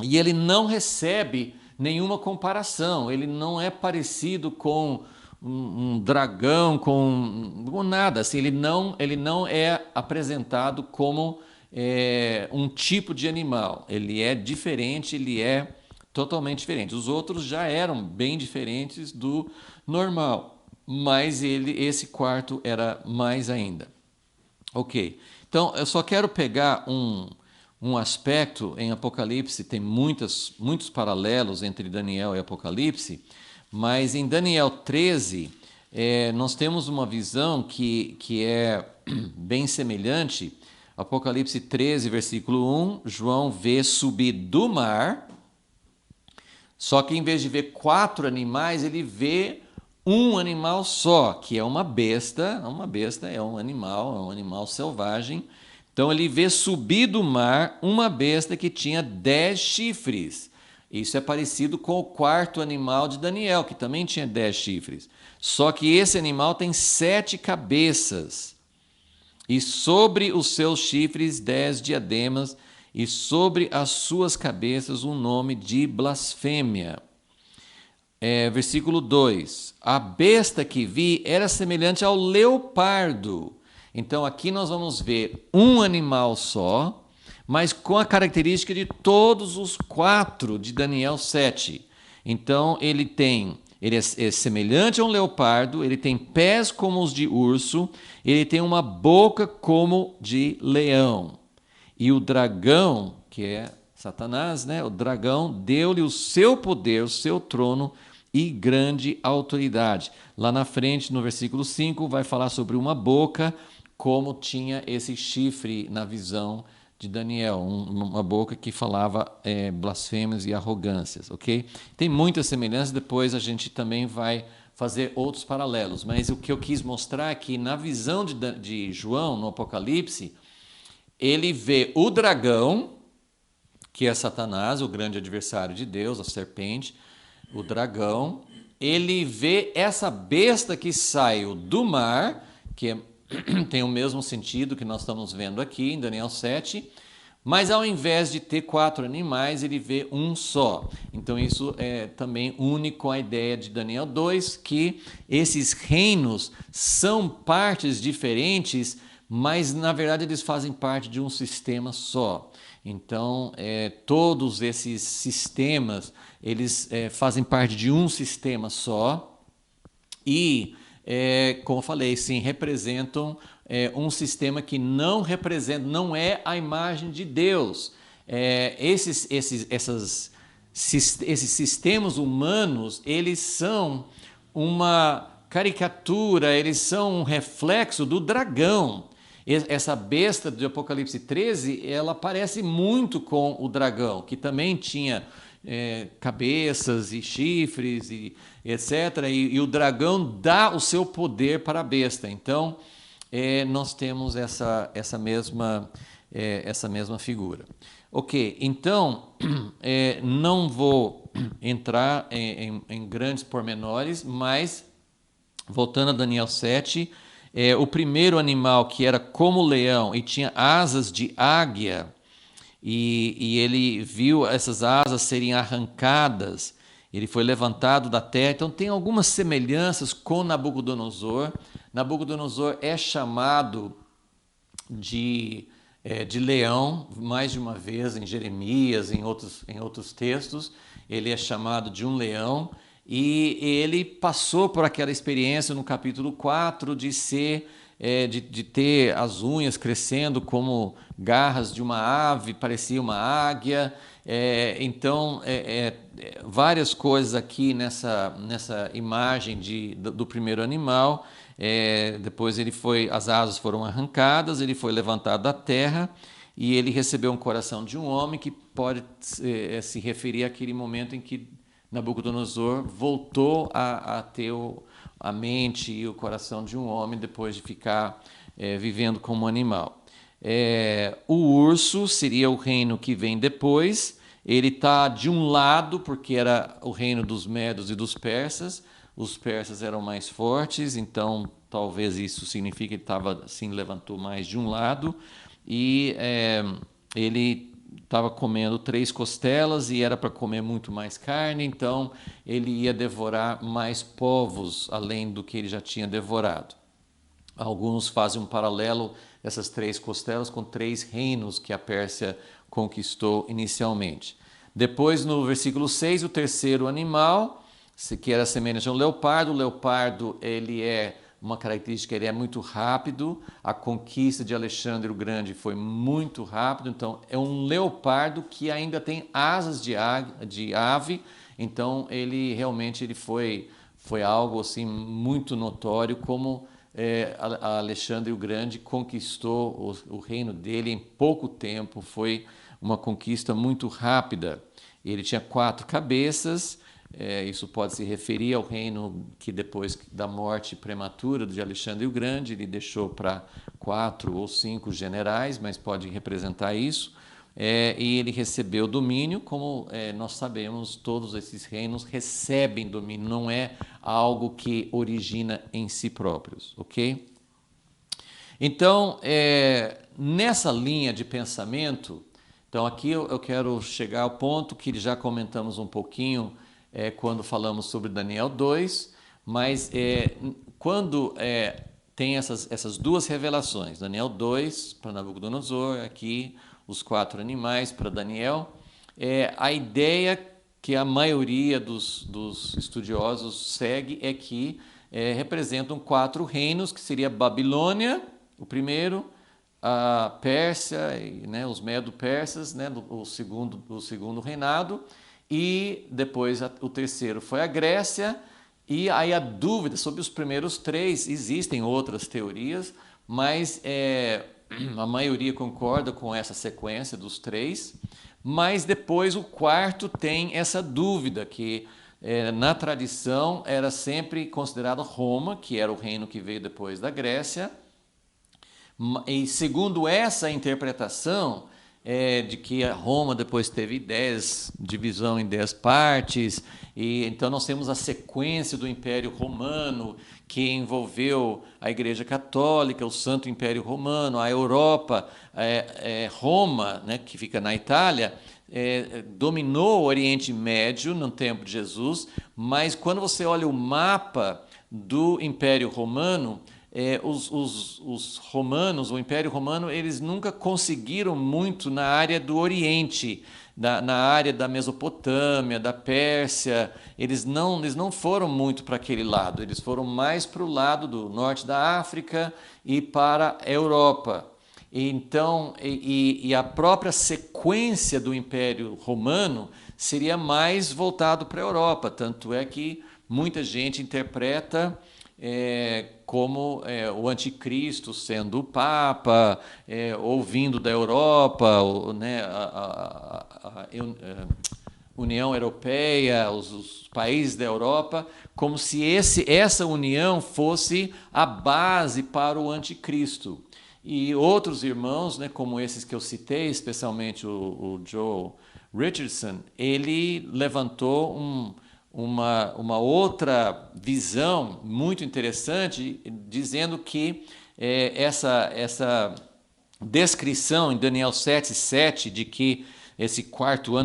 S1: E ele não recebe nenhuma comparação, ele não é parecido com um dragão, com nada, assim, ele não é apresentado como um tipo de animal, ele é diferente, ele é totalmente diferente. Os outros já eram bem diferentes do normal, mas esse 4º era mais ainda. Ok, então eu só quero pegar um aspecto em Apocalipse, tem muitos paralelos entre Daniel e Apocalipse, mas em Daniel 13, nós temos uma visão que é bem semelhante. Apocalipse 13, versículo 1, João vê subir do mar, só que em vez de ver 4 animais, ele vê um animal só, que é uma besta. Uma besta é um animal selvagem. Então ele vê subir do mar uma besta que tinha 10 chifres. Isso é parecido com o 4º animal de Daniel, que também tinha 10 chifres. Só que esse animal tem 7 cabeças. E sobre os seus chifres 10 diademas, e sobre as suas cabeças um nome de blasfêmia. Versículo 2. A besta que vi era semelhante ao leopardo. Então aqui nós vamos ver um animal só, mas com a característica de todos os 4 de Daniel 7. Então ele é semelhante a um leopardo, ele tem pés como os de urso, ele tem uma boca como de leão. E o dragão, que é Satanás, né? O dragão deu-lhe o seu poder, o seu trono e grande autoridade. Lá na frente, no versículo 5, vai falar sobre uma boca, como tinha esse chifre na visão de Daniel, uma boca que falava blasfêmias e arrogâncias, ok? Tem muitas semelhanças, depois a gente também vai fazer outros paralelos, mas o que eu quis mostrar é que na visão de João, no Apocalipse, ele vê o dragão, que é Satanás, o grande adversário de Deus, a serpente, o dragão. Ele vê essa besta que saiu do mar, tem o mesmo sentido que nós estamos vendo aqui em Daniel 7, mas ao invés de ter 4 animais, ele vê um só. Então isso também une com a ideia de Daniel 2, que esses reinos são partes diferentes, mas na verdade eles fazem parte de um sistema só. Então todos esses sistemas, eles fazem parte de um sistema só e, como eu falei, sim, representam um sistema que não representa, não é a imagem de Deus. Esses sistemas humanos, eles são uma caricatura, eles são um reflexo do dragão. Essa besta de Apocalipse 13, ela parece muito com o dragão, que também tinha cabeças e chifres e etc. E o dragão dá o seu poder para a besta. Então, nós temos essa mesma figura. Ok, então, não vou entrar em grandes pormenores, mas, voltando a Daniel 7, o primeiro animal que era como leão e tinha asas de águia, e ele viu essas asas serem arrancadas, ele foi levantado da terra. Então tem algumas semelhanças com Nabucodonosor. Nabucodonosor é chamado de leão mais de uma vez em Jeremias, em outros textos. Ele é chamado de um leão, e ele passou por aquela experiência no capítulo 4 de ser de ter as unhas crescendo como garras de uma ave, parecia uma águia. Então, várias coisas aqui nessa imagem do primeiro animal. Depois as asas foram arrancadas, ele foi levantado da terra e ele recebeu um coração de um homem, que pode se referir àquele momento em que Nabucodonosor voltou a ter a mente e o coração de um homem depois de ficar vivendo como animal. O urso seria o reino que vem depois. Ele está de um lado, porque era o reino dos medos e dos persas. Os persas eram mais fortes, então talvez isso signifique que ele se levantou mais de um lado. E ele estava comendo 3 costelas e era para comer muito mais carne, então ele ia devorar mais povos além do que ele já tinha devorado. Alguns fazem um paralelo dessas 3 costelas com 3 reinos que a Pérsia conquistou inicialmente. Depois, no versículo 6, o terceiro animal, que era semelhante a um leopardo. O leopardo, ele é uma característica, ele é muito rápido. A conquista de Alexandre o Grande foi muito rápido. Então, é um leopardo que ainda tem asas de ave. Então, ele realmente foi algo assim muito notório, como Alexandre o Grande conquistou o reino dele em pouco tempo. Foi uma conquista muito rápida. Ele tinha 4 cabeças. Isso pode se referir ao reino que, depois da morte prematura de Alexandre o Grande, ele deixou para 4 ou 5 generais, mas pode representar isso. E ele recebeu domínio. Como nós sabemos, todos esses reinos recebem domínio, não é algo que origina em si próprios, ok? Então, nessa linha de pensamento, então aqui eu quero chegar ao ponto que já comentamos um pouquinho quando falamos sobre Daniel 2, mas quando tem essas duas revelações, Daniel 2 para Nabucodonosor, aqui os 4 animais para Daniel, a ideia que a maioria dos estudiosos segue é que representam 4 reinos, que seria Babilônia, o primeiro, a Pérsia, né, os Medo-Persas, né, o segundo reinado, e depois o terceiro foi a Grécia. E aí a dúvida sobre os primeiros 3, existem outras teorias, mas a maioria concorda com essa sequência dos 3, mas depois o quarto tem essa dúvida, que na tradição era sempre considerado Roma, que era o reino que veio depois da Grécia. E segundo essa interpretação, de que a Roma depois teve divisão em 10 partes, e então nós temos a sequência do Império Romano, que envolveu a Igreja Católica, o Santo Império Romano, a Europa, Roma, né, que fica na Itália, dominou o Oriente Médio no tempo de Jesus, mas quando você olha o mapa do Império Romano, os romanos, o Império Romano, eles nunca conseguiram muito na área do Oriente, na área da Mesopotâmia, da Pérsia. Eles não foram muito para aquele lado, eles foram mais para o lado do norte da África e para a Europa. Então, a própria sequência do Império Romano seria mais voltado para a Europa, tanto é que muita gente interpreta como o anticristo sendo o Papa, ou vindo da Europa, né, a União Europeia, os países da Europa, como se essa união fosse a base para o anticristo. E outros irmãos, né, como esses que eu citei, especialmente o Joel Richardson, ele levantou uma outra visão muito interessante, dizendo que essa descrição em Daniel 7:7 de que esse quarto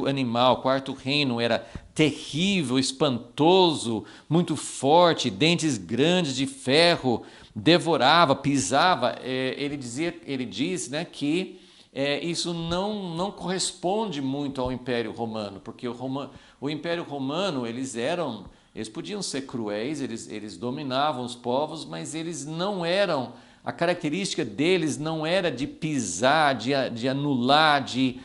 S1: animal, quarto reino era terrível, espantoso, muito forte, dentes grandes de ferro, devorava, pisava. Ele diz, né, que isso não corresponde muito ao Império Romano, porque o Império Romano, eles podiam ser cruéis, eles dominavam os povos, mas eles não eram, a característica deles não era de pisar, de anular, de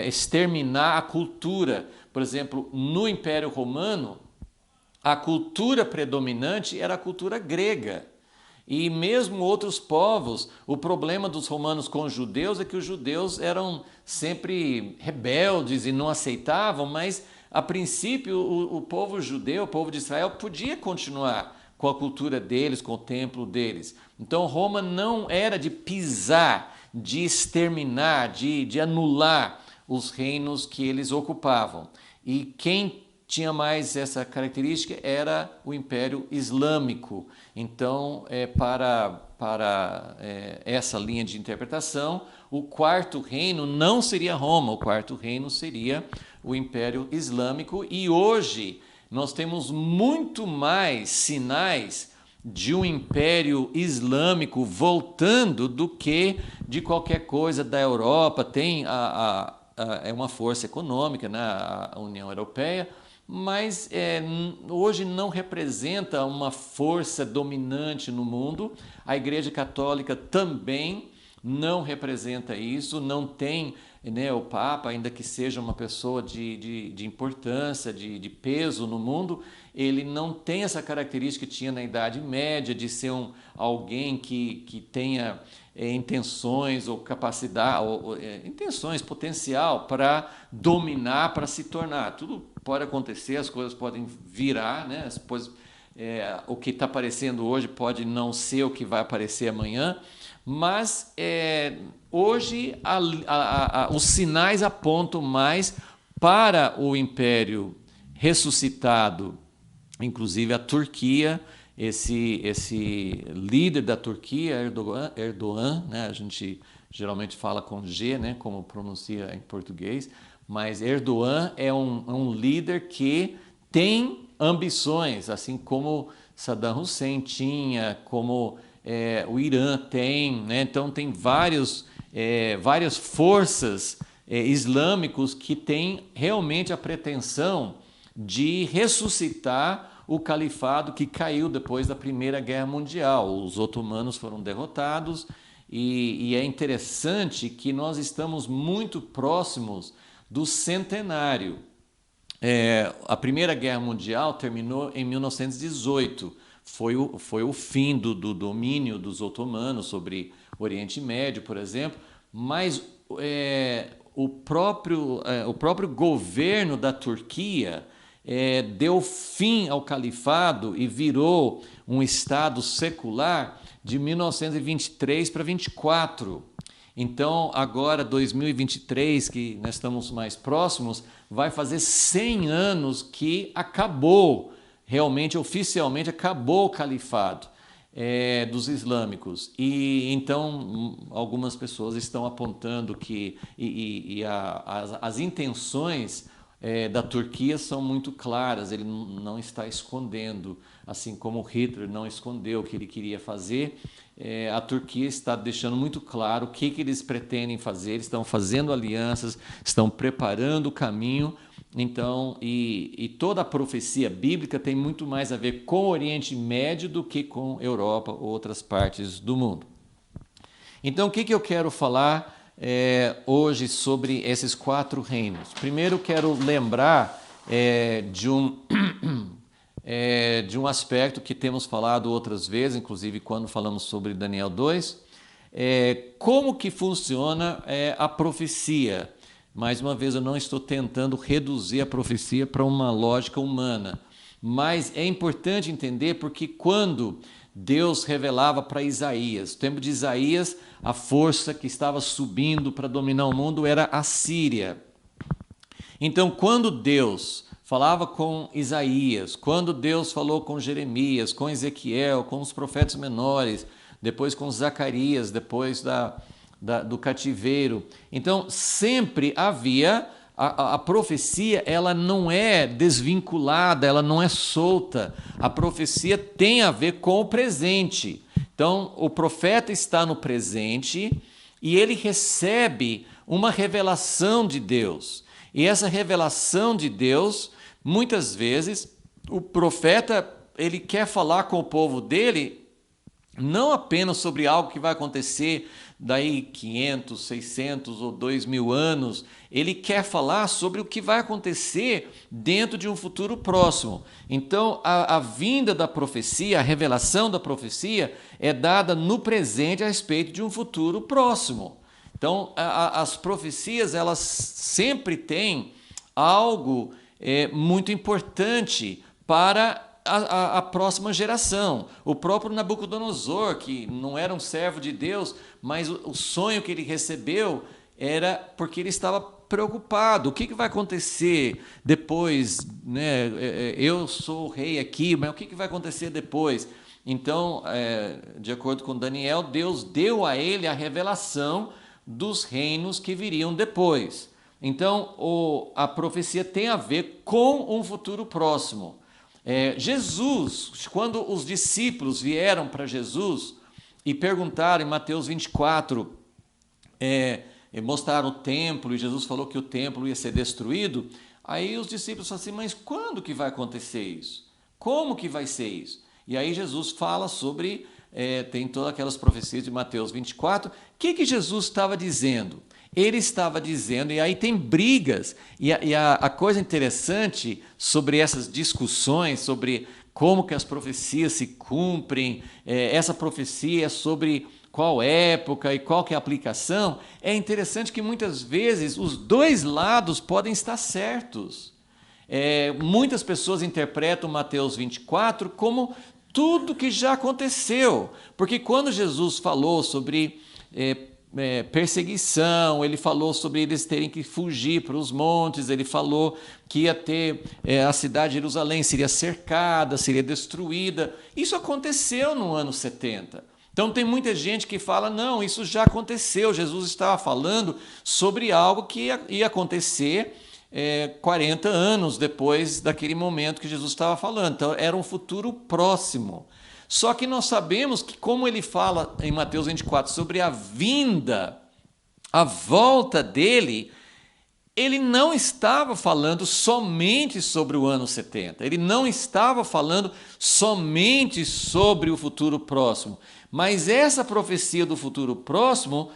S1: exterminar a cultura. Por exemplo, no Império Romano, a cultura predominante era a cultura grega. E mesmo outros povos, o problema dos romanos com os judeus é que os judeus eram sempre rebeldes e não aceitavam, mas a princípio o povo judeu, o povo de Israel, podia continuar com a cultura deles, com o templo deles. Então Roma não era de pisar, de exterminar, de anular os reinos que eles ocupavam. E quem tinha mais essa característica era o Império Islâmico. Então, para essa linha de interpretação, o quarto reino não seria Roma, o quarto reino seria o Império Islâmico. E hoje nós temos muito mais sinais de um Império Islâmico voltando do que de qualquer coisa da Europa. Tem uma força econômica, né, a União Europeia, mas hoje não representa uma força dominante no mundo. A Igreja Católica também não representa isso, não tem, né, o Papa, ainda que seja uma pessoa de importância, de peso no mundo, ele não tem essa característica que tinha na Idade Média, de ser alguém que tenha intenções ou capacidade, intenções, potencial para dominar, para se tornar. Tudo pode acontecer, as coisas podem virar, né? O que está aparecendo hoje pode não ser o que vai aparecer amanhã, mas hoje os sinais apontam mais para o Império ressuscitado, inclusive a Turquia. Esse líder da Turquia, Erdogan, né? A gente geralmente fala com G, né? Como pronuncia em português, mas Erdogan é um líder que tem ambições, assim como Saddam Hussein tinha, como o Irã tem, né? Então tem várias forças islâmicos que têm realmente a pretensão de ressuscitar o califado que caiu depois da Primeira Guerra Mundial. Os otomanos foram derrotados e é interessante que nós estamos muito próximos do centenário. A Primeira Guerra Mundial terminou em 1918. Foi o fim do domínio dos otomanos sobre o Oriente Médio, por exemplo, mas o próprio governo da Turquia deu fim ao califado e virou um estado secular de 1923 para 24. Então, agora, 2023, que nós estamos mais próximos, vai fazer 100 anos que acabou, realmente, oficialmente, acabou o califado dos islâmicos. E então, algumas pessoas estão apontando que as intenções da Turquia são muito claras, ele não está escondendo, assim como Hitler não escondeu o que ele queria fazer. A Turquia está deixando muito claro o que eles pretendem fazer, eles estão fazendo alianças, estão preparando o caminho. Então, e toda a profecia bíblica tem muito mais a ver com o Oriente Médio do que com Europa ou outras partes do mundo. Então, o que eu quero falar hoje sobre esses 4 reinos? Primeiro, quero lembrar de um aspecto que temos falado outras vezes, inclusive quando falamos sobre Daniel 2, como que funciona a profecia. Mais uma vez, eu não estou tentando reduzir a profecia para uma lógica humana, mas é importante entender porque quando Deus revelava para Isaías, no tempo de Isaías, a força que estava subindo para dominar o mundo era a Síria. Então, quando Deus falava com Isaías, quando Deus falou com Jeremias, com Ezequiel, com os profetas menores, depois com Zacarias, depois do cativeiro. Então, sempre havia a profecia, ela não é desvinculada, ela não é solta. A profecia tem a ver com o presente. Então, o profeta está no presente e ele recebe uma revelação de Deus. E essa revelação de Deus, muitas vezes, o profeta, ele quer falar com o povo dele não apenas sobre algo que vai acontecer daí 500, 600 ou 2000 anos, ele quer falar sobre o que vai acontecer dentro de um futuro próximo. Então, a vinda da profecia, a revelação da profecia é dada no presente a respeito de um futuro próximo. Então, as profecias, elas sempre têm algo muito importante para a próxima geração. O próprio Nabucodonosor, que não era um servo de Deus, mas o sonho que ele recebeu era porque ele estava preocupado. O que vai acontecer depois? Né? Eu sou o rei aqui, mas o que vai acontecer depois? Então, de acordo com Daniel, Deus deu a ele a revelação dos reinos que viriam depois. Então, a profecia tem a ver com um futuro próximo. Jesus, quando os discípulos vieram para Jesus e perguntaram em Mateus 24, mostraram o templo, e Jesus falou que o templo ia ser destruído, aí os discípulos falaram assim, mas quando que vai acontecer isso? Como que vai ser isso? E aí Jesus fala sobre, tem todas aquelas profecias de Mateus 24, o que Jesus estava dizendo? Ele estava dizendo, e aí tem brigas, e a coisa interessante sobre essas discussões, sobre como que as profecias se cumprem, essa profecia sobre qual época e qual que é a aplicação, é interessante que muitas vezes os dois lados podem estar certos. Muitas pessoas interpretam Mateus 24 como tudo que já aconteceu, porque quando Jesus falou sobre perseguição, ele falou sobre eles terem que fugir para os montes, ele falou que ia ter a cidade de Jerusalém seria cercada, seria destruída. Isso aconteceu no ano 70. Então tem muita gente que fala, não, isso já aconteceu, Jesus estava falando sobre algo que ia acontecer 40 anos depois daquele momento que Jesus estava falando. Então era um futuro próximo. Só que nós sabemos que, como ele fala em Mateus 24 sobre a vinda, a volta dele, ele não estava falando somente sobre o ano 70, ele não estava falando somente sobre o futuro próximo, mas essa profecia do futuro próximo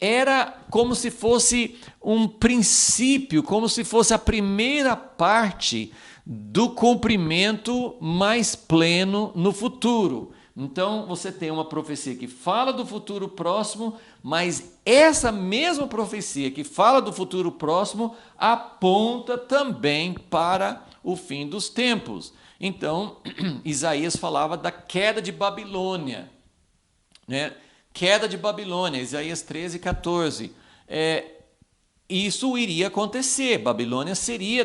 S1: era como se fosse um princípio, como se fosse a primeira parte do cumprimento mais pleno no futuro. Então, você tem uma profecia que fala do futuro próximo, mas essa mesma profecia que fala do futuro próximo aponta também para o fim dos tempos. Então, Isaías falava da queda de Babilônia. né? Queda de Babilônia, Isaías 13, 14. Isso iria acontecer, Babilônia seria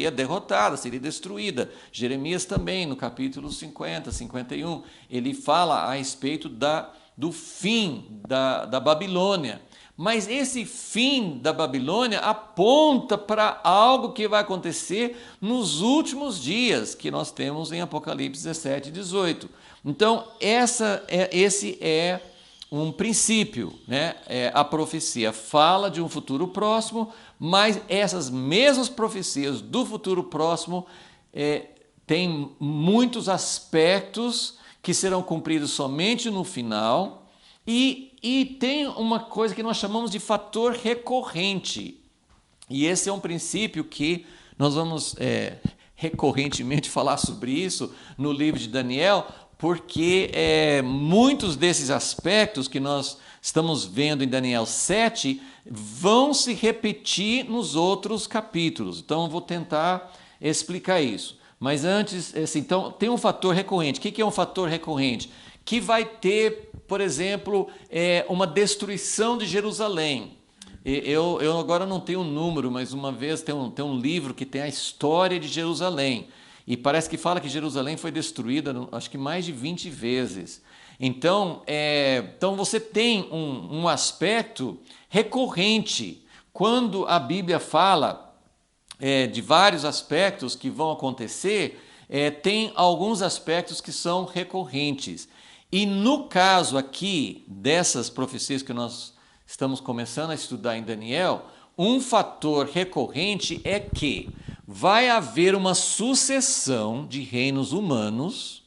S1: derrotada, seria destruída. Jeremias também, no capítulo 50, 51, ele fala a respeito do fim da Babilônia. Mas esse fim da Babilônia aponta para algo que vai acontecer nos últimos dias, que nós temos em Apocalipse 17 e 18. Então, esse é um princípio, né? A profecia fala de um futuro próximo, mas essas mesmas profecias do futuro próximo têm muitos aspectos que serão cumpridos somente no final, e tem uma coisa que nós chamamos de fator recorrente. E esse é um princípio que nós vamos recorrentemente falar sobre isso no livro de Daniel, porque muitos desses aspectos que nós estamos vendo em Daniel 7 vão se repetir nos outros capítulos. Então, eu vou tentar explicar isso. Mas antes, então, tem um fator recorrente. O que é um fator recorrente? Que vai ter, por exemplo, uma destruição de Jerusalém. Eu agora não tenho um número, mas uma vez tem um livro que tem a história de Jerusalém. E parece que fala que Jerusalém foi destruída, acho que mais de 20 vezes. Então você tem um aspecto recorrente. Quando a Bíblia fala de vários aspectos que vão acontecer, tem alguns aspectos que são recorrentes. E no caso aqui dessas profecias que nós estamos começando a estudar em Daniel, um fator recorrente é que vai haver uma sucessão de reinos humanos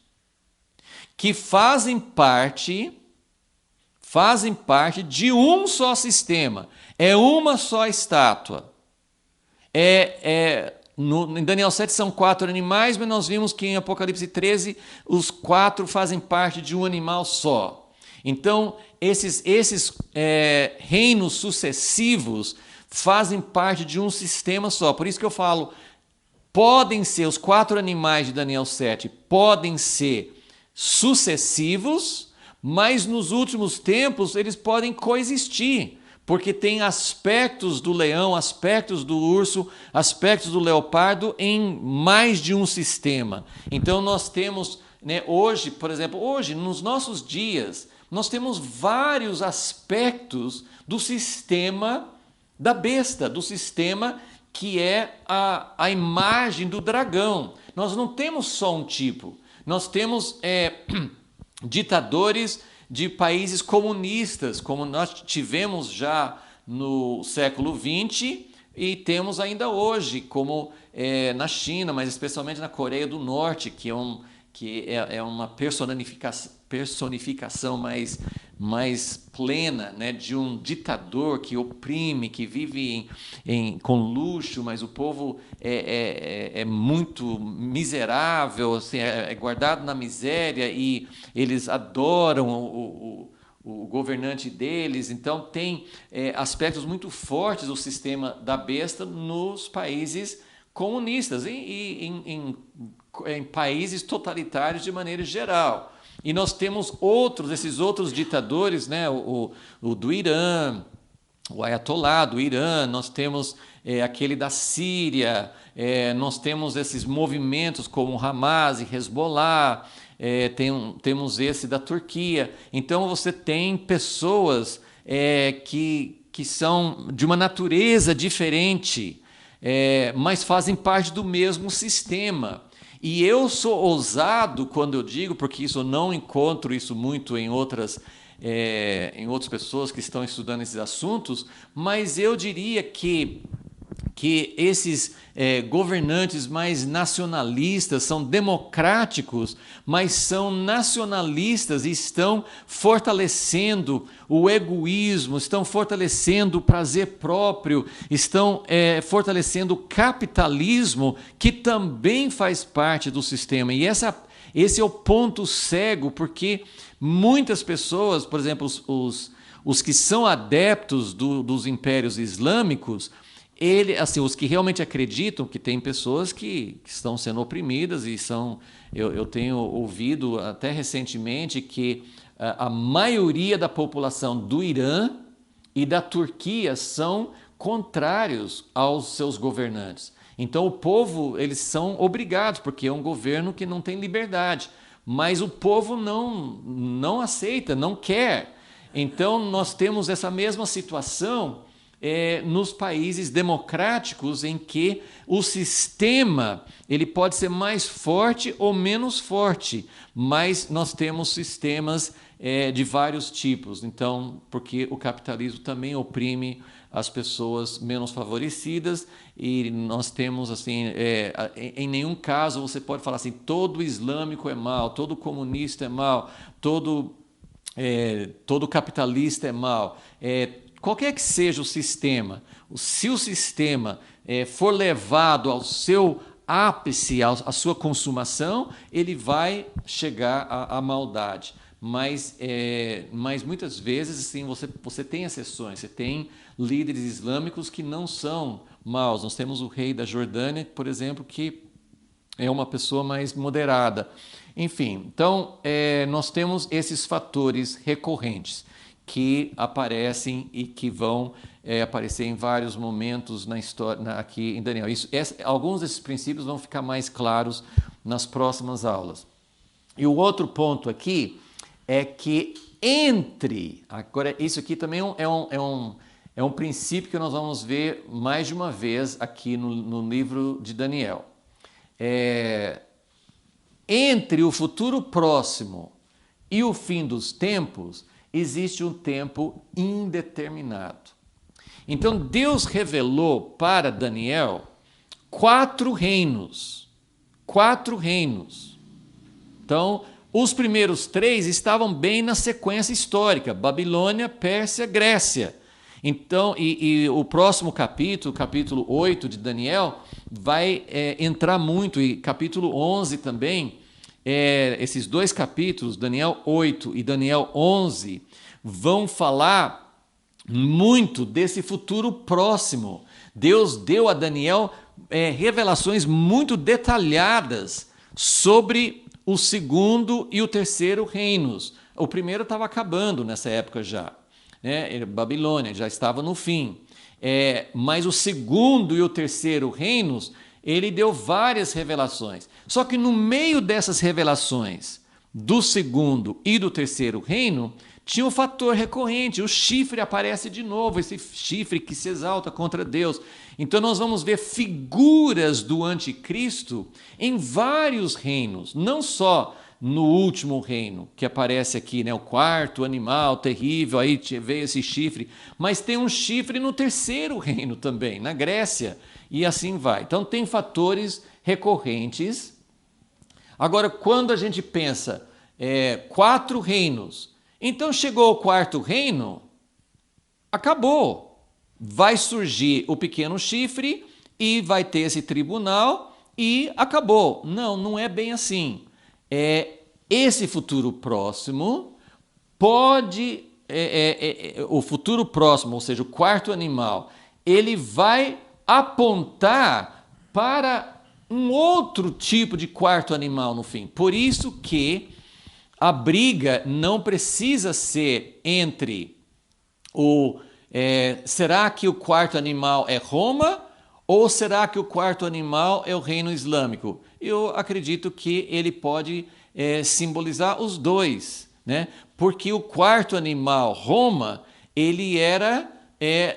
S1: que fazem parte de um só sistema. É uma só estátua. Em Daniel 7 são 4 animais, mas nós vimos que em Apocalipse 13 os 4 fazem parte de um animal só. Então, esses reinos sucessivos fazem parte de um sistema só. Por isso que eu falo, podem ser, os 4 animais de Daniel 7 podem ser sucessivos, mas nos últimos tempos eles podem coexistir, porque tem aspectos do leão, aspectos do urso, aspectos do leopardo em mais de um sistema. Então nós temos, hoje, por exemplo, nos nossos dias, nós temos vários aspectos do sistema da besta, do sistema que é a imagem do dragão. Nós não temos só um tipo, nós temos ditadores de países comunistas, como nós tivemos já no século XX e temos ainda hoje, como na China, mas especialmente na Coreia do Norte, que é uma personificação mais plena, né, de um ditador que oprime, que vive com luxo, mas o povo é muito miserável, assim, é guardado na miséria e eles adoram o governante deles. Então tem aspectos muito fortes do sistema da besta nos países comunistas e em países totalitários de maneira geral. E nós temos esses outros ditadores, né? o do Irã, o Ayatollah do Irã, nós temos aquele da Síria, nós temos esses movimentos como Hamas e Hezbollah, temos esse da Turquia. Então você tem pessoas que são de uma natureza diferente, mas fazem parte do mesmo sistema. E eu sou ousado quando eu digo, porque eu não encontro isso muito em outras pessoas que estão estudando esses assuntos, mas eu diria que esses governantes mais nacionalistas são democráticos, mas são nacionalistas e estão fortalecendo o egoísmo, estão fortalecendo o prazer próprio, estão fortalecendo o capitalismo, que também faz parte do sistema. E esse é o ponto cego, porque muitas pessoas, por exemplo, os que são adeptos dos impérios islâmicos, os que realmente acreditam, que tem pessoas que estão sendo oprimidas e eu tenho ouvido até recentemente que a maioria da população do Irã e da Turquia são contrários aos seus governantes. Então o povo, eles são obrigados, porque é um governo que não tem liberdade. Mas o povo não aceita, não quer. Então nós temos essa mesma situação nos países democráticos, em que o sistema ele pode ser mais forte ou menos forte, mas nós temos sistemas de vários tipos. Então, porque o capitalismo também oprime as pessoas menos favorecidas, e nós temos assim, em nenhum caso você pode falar assim, todo islâmico é mau, todo comunista é mau, todo capitalista é mau. Qualquer que seja o sistema, se o sistema for levado ao seu ápice, à sua consumação, ele vai chegar à maldade. Mas muitas vezes assim, você tem exceções, você tem líderes islâmicos que não são maus. Nós temos o rei da Jordânia, por exemplo, que é uma pessoa mais moderada. Enfim, então nós temos esses fatores recorrentes que aparecem e que vão aparecer em vários momentos na história aqui em Daniel. Alguns desses princípios vão ficar mais claros nas próximas aulas. E o outro ponto aqui é que agora isso aqui também é um princípio que nós vamos ver mais de uma vez aqui no livro de Daniel. Entre o futuro próximo e o fim dos tempos, existe um tempo indeterminado. Então Deus revelou para Daniel 4 reinos. 4 reinos. Então, os primeiros 3 estavam bem na sequência histórica: Babilônia, Pérsia, Grécia. Então, e o próximo capítulo 8 de Daniel, vai entrar muito, e capítulo 11 também, esses 2 capítulos, Daniel 8 e Daniel 11, vão falar muito desse futuro próximo. Deus deu a Daniel revelações muito detalhadas sobre o segundo e o terceiro reinos. O primeiro estava acabando nessa época já, né? Babilônia já estava no fim. Mas o segundo e o terceiro reinos, ele deu várias revelações. Só que no meio dessas revelações do segundo e do terceiro reino, tinha um fator recorrente: o chifre aparece de novo, esse chifre que se exalta contra Deus. Então nós vamos ver figuras do anticristo em vários reinos, não só no último reino, que aparece aqui, né, o 4º animal terrível, aí veio esse chifre, mas tem um chifre no terceiro reino também, na Grécia, e assim vai. Então tem fatores recorrentes. Agora, quando a gente pensa 4 reinos, então chegou o 4º reino, acabou. Vai surgir o pequeno chifre e vai ter esse tribunal e acabou. Não é bem assim. Esse futuro próximo pode... o futuro próximo, ou seja, o 4º animal, ele vai apontar para um outro tipo de 4º animal no fim. Por isso que a briga não precisa ser entre será que o 4º animal é Roma ou será que o 4º animal é o reino islâmico? Eu acredito que ele pode simbolizar os dois, né? Porque o 4º animal, Roma, ele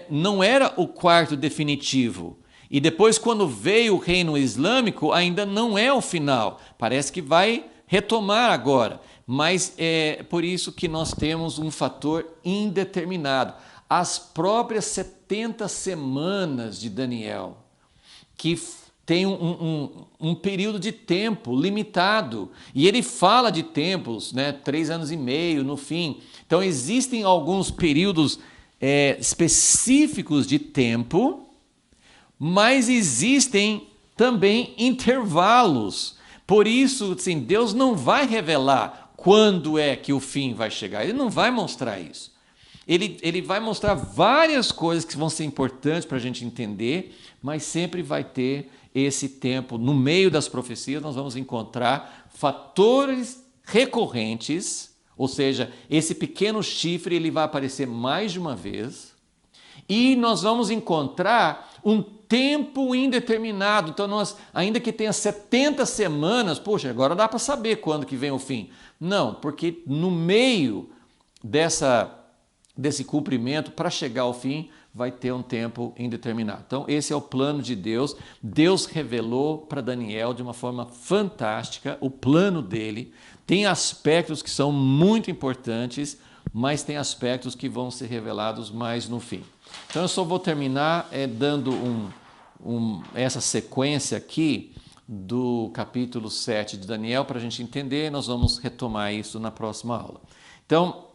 S1: não era o 4º definitivo. E depois, quando veio o reino islâmico, ainda não é o final. Parece que vai retomar agora. Mas é por isso que nós temos um fator indeterminado. As próprias 70 semanas de Daniel, que tem um período de tempo limitado. E ele fala de tempos, né, 3 anos e meio no fim. Então existem alguns períodos específicos de tempo, mas existem também intervalos. Por isso, assim, Deus não vai revelar quando é que o fim vai chegar. Ele não vai mostrar isso. Ele vai mostrar várias coisas que vão ser importantes para a gente entender, mas sempre vai ter esse tempo. No meio das profecias, nós vamos encontrar fatores recorrentes, Ou seja, esse pequeno chifre ele vai aparecer mais de uma vez e nós vamos encontrar um tempo indeterminado. Então, ainda que tenha 70 semanas, poxa, agora dá para saber quando que vem o fim. Não, porque no meio desse cumprimento, para chegar ao fim, vai ter um tempo indeterminado. Então, esse é o plano de Deus. Deus revelou para Daniel de uma forma fantástica o plano dele. Tem aspectos que são muito importantes, mas tem aspectos que vão ser revelados mais no fim. Então, eu só vou terminar dando essa sequência aqui do capítulo 7 de Daniel para a gente entender. Nós vamos retomar isso na próxima aula. Então,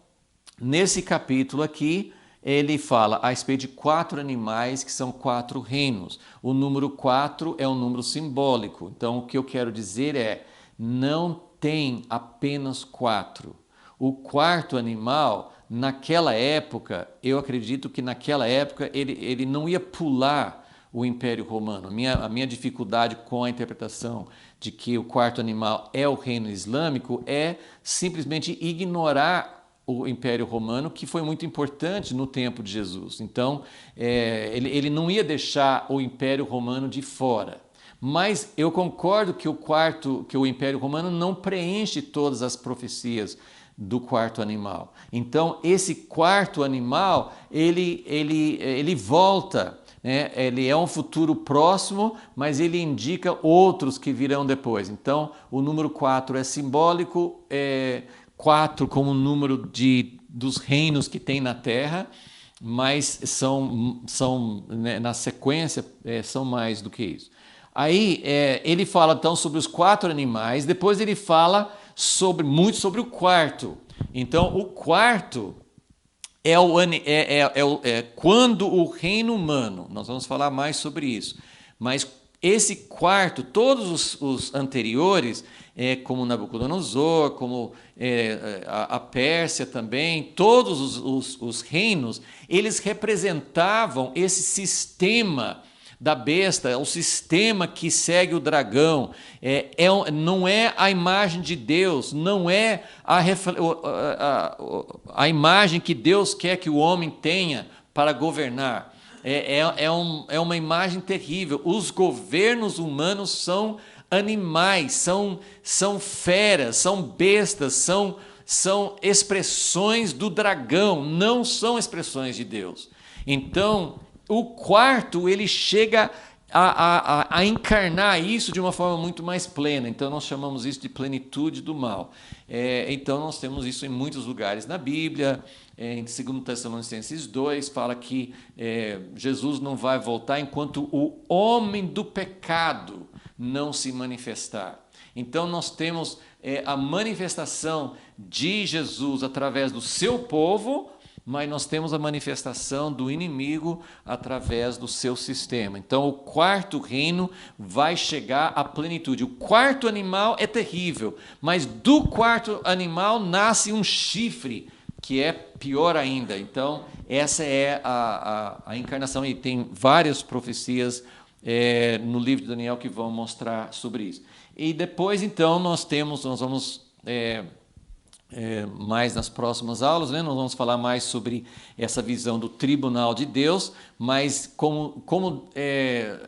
S1: nesse capítulo aqui, ele fala a respeito de 4 animais que são 4 reinos. O número 4 é um número simbólico. Então, o que eu quero dizer é, não tem apenas 4. O quarto animal, naquela época, eu acredito que naquela época ele não ia pular o Império Romano. A minha dificuldade com a interpretação de que o quarto animal é o reino islâmico é simplesmente ignorar o Império Romano, que foi muito importante no tempo de Jesus. Então, ele não ia deixar o Império Romano de fora. Mas eu concordo que o Império Romano não preenche todas as profecias do quarto animal. Então, esse quarto animal, ele volta, né? Ele é um futuro próximo, mas ele indica outros que virão depois. Então, o número 4 é simbólico, 4 como o número dos reinos que tem na Terra, mas né, na sequência são mais do que isso. Aí ele fala então sobre os 4 animais, depois ele fala muito sobre o quarto. Então o quarto é quando o reino humano, nós vamos falar mais sobre isso, mas esse quarto, todos os anteriores, como Nabucodonosor, como a Pérsia também, todos os reinos, eles representavam esse sistema da besta, o sistema que segue o dragão. Não é a imagem de Deus, não é a imagem que Deus quer que o homem tenha para governar. É uma imagem terrível. Os governos humanos são animais, são feras, são bestas, são expressões do dragão, não são expressões de Deus. Então, o quarto, ele chega a encarnar isso de uma forma muito mais plena. Então, nós chamamos isso de plenitude do mal. Então, nós temos isso em muitos lugares na Bíblia. Em 2 Tessalonicenses 2, fala que Jesus não vai voltar enquanto o homem do pecado não se manifestar. Então, nós temos a manifestação de Jesus através do seu povo, mas nós temos a manifestação do inimigo através do seu sistema. Então, o quarto reino vai chegar à plenitude. O quarto animal é terrível, mas do quarto animal nasce um chifre, que é pior ainda. Então, essa é a encarnação, e tem várias profecias no livro de Daniel que vão mostrar sobre isso. E depois, então, nós vamos mais nas próximas aulas, né? Nós vamos falar mais sobre essa visão do tribunal de Deus, mas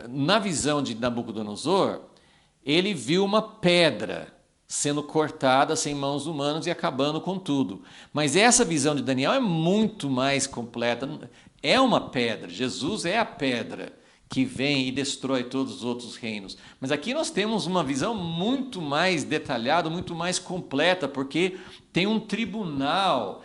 S1: na visão de Nabucodonosor, ele viu uma pedra sendo cortada sem mãos humanas e acabando com tudo. Mas essa visão de Daniel é muito mais completa. É uma pedra, Jesus é a pedra que vem e destrói todos os outros reinos. Mas aqui nós temos uma visão muito mais detalhada, muito mais completa, porque tem um tribunal.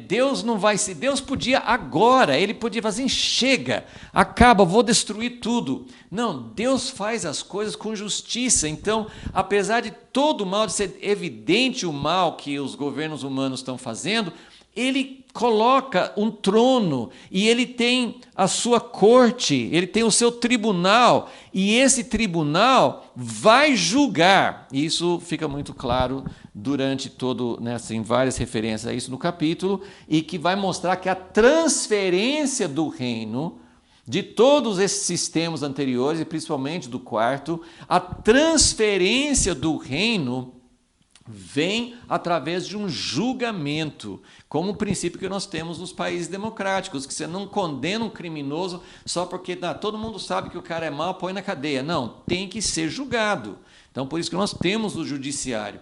S1: Deus podia agora, ele podia fazer assim, chega, acaba, vou destruir tudo. Não, Deus faz as coisas com justiça. Então, apesar de todo o mal, de ser evidente o mal que os governos humanos estão fazendo, ele coloca um trono e ele tem a sua corte, ele tem o seu tribunal, e esse tribunal vai julgar. Isso fica muito claro durante todo, né, assim, várias referências a isso no capítulo, e que vai mostrar que a transferência do reino, de todos esses sistemas anteriores, e principalmente do quarto, a transferência do reino vem através de um julgamento, como o princípio que nós temos nos países democráticos, que você não condena um criminoso só porque todo mundo sabe que o cara é mau, põe na cadeia. Não, tem que ser julgado. Então, por isso que nós temos o judiciário.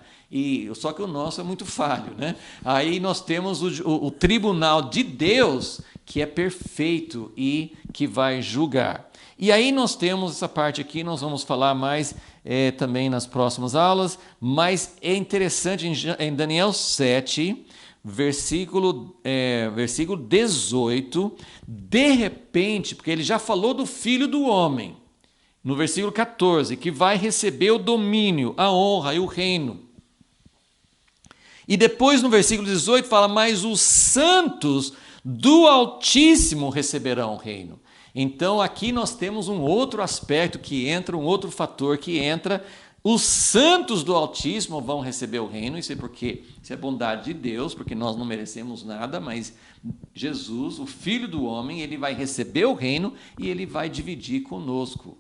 S1: Só que o nosso é muito falho, né? Aí nós temos o tribunal de Deus, que é perfeito e que vai julgar. E aí nós temos essa parte aqui, nós vamos falar mais também nas próximas aulas, mas é interessante em Daniel 7, versículo 18, de repente, porque ele já falou do Filho do Homem, no versículo 14, que vai receber o domínio, a honra e o reino. E depois no versículo 18 fala, mas os santos do Altíssimo receberão o reino. Então aqui nós temos um outro aspecto que entra, um outro fator que entra. Os santos do Altíssimo vão receber o reino, isso é bondade de Deus, porque nós não merecemos nada, mas Jesus, o Filho do Homem, ele vai receber o reino e ele vai dividir conosco.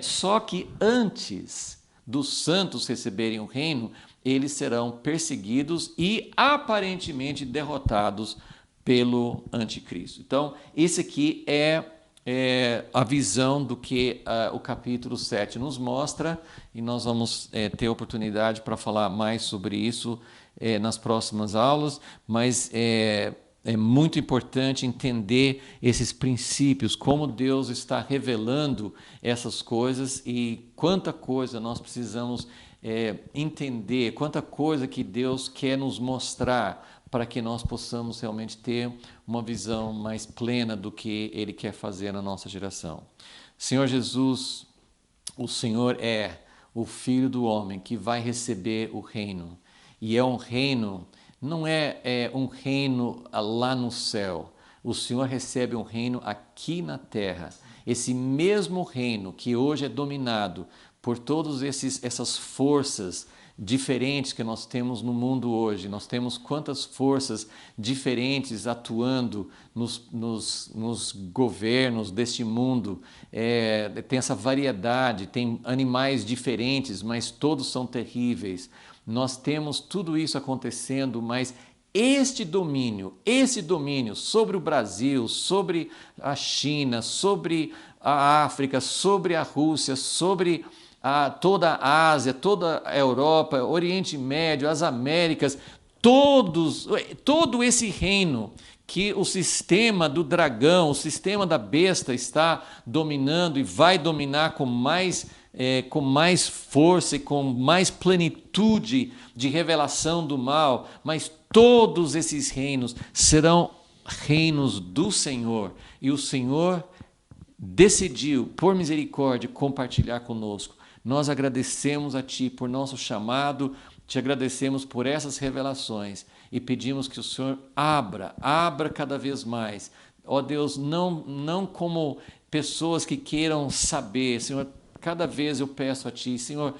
S1: Só que antes dos santos receberem o reino, eles serão perseguidos e aparentemente derrotados pelo anticristo. Então, esse aqui é a visão do que o capítulo 7 nos mostra, e nós vamos ter oportunidade para falar mais sobre isso nas próximas aulas, mas é muito importante entender esses princípios, como Deus está revelando essas coisas e quanta coisa nós precisamos entender, quanta coisa que Deus quer nos mostrar para que nós possamos realmente ter uma visão mais plena do que Ele quer fazer na nossa geração. Senhor Jesus, o Senhor é o Filho do Homem que vai receber o reino. E é um reino, não é um reino lá no céu. O Senhor recebe um reino aqui na terra. Esse mesmo reino que hoje é dominado por todas essas forças diferentes que nós temos no mundo hoje. Nós temos quantas forças diferentes atuando nos governos deste mundo. Tem essa variedade, tem animais diferentes, mas todos são terríveis. Nós temos tudo isso acontecendo, mas esse domínio sobre o Brasil, sobre a China, sobre a África, sobre a Rússia, sobre toda a Ásia, toda a Europa, Oriente Médio, as Américas, todo esse reino que o sistema do dragão, o sistema da besta está dominando e vai dominar com mais força e com mais plenitude de revelação do mal, mas todos esses reinos serão reinos do Senhor, e o Senhor decidiu, por misericórdia, compartilhar conosco. Nós agradecemos a Ti por nosso chamado, te agradecemos por essas revelações e pedimos que o Senhor abra cada vez mais. Ó Deus, não como pessoas que queiram saber, Senhor, cada vez eu peço a Ti, Senhor,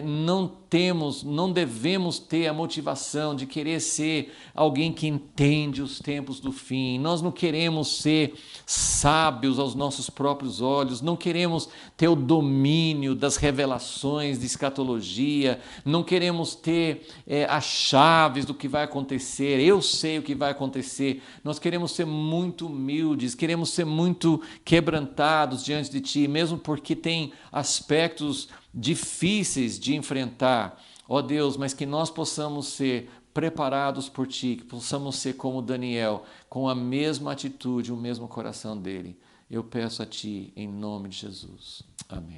S1: não devemos ter a motivação de querer ser alguém que entende os tempos do fim. Nós não queremos ser sábios aos nossos próprios olhos, não queremos ter o domínio das revelações de escatologia, não queremos ter as chaves do que vai acontecer. Eu sei o que vai acontecer. Nós queremos ser muito humildes, queremos ser muito quebrantados diante de Ti, mesmo porque tem aspectos difíceis de enfrentar, ó Deus, mas que nós possamos ser preparados por Ti, que possamos ser como Daniel, com a mesma atitude, o mesmo coração dele. Eu peço a Ti em nome de Jesus. Amém.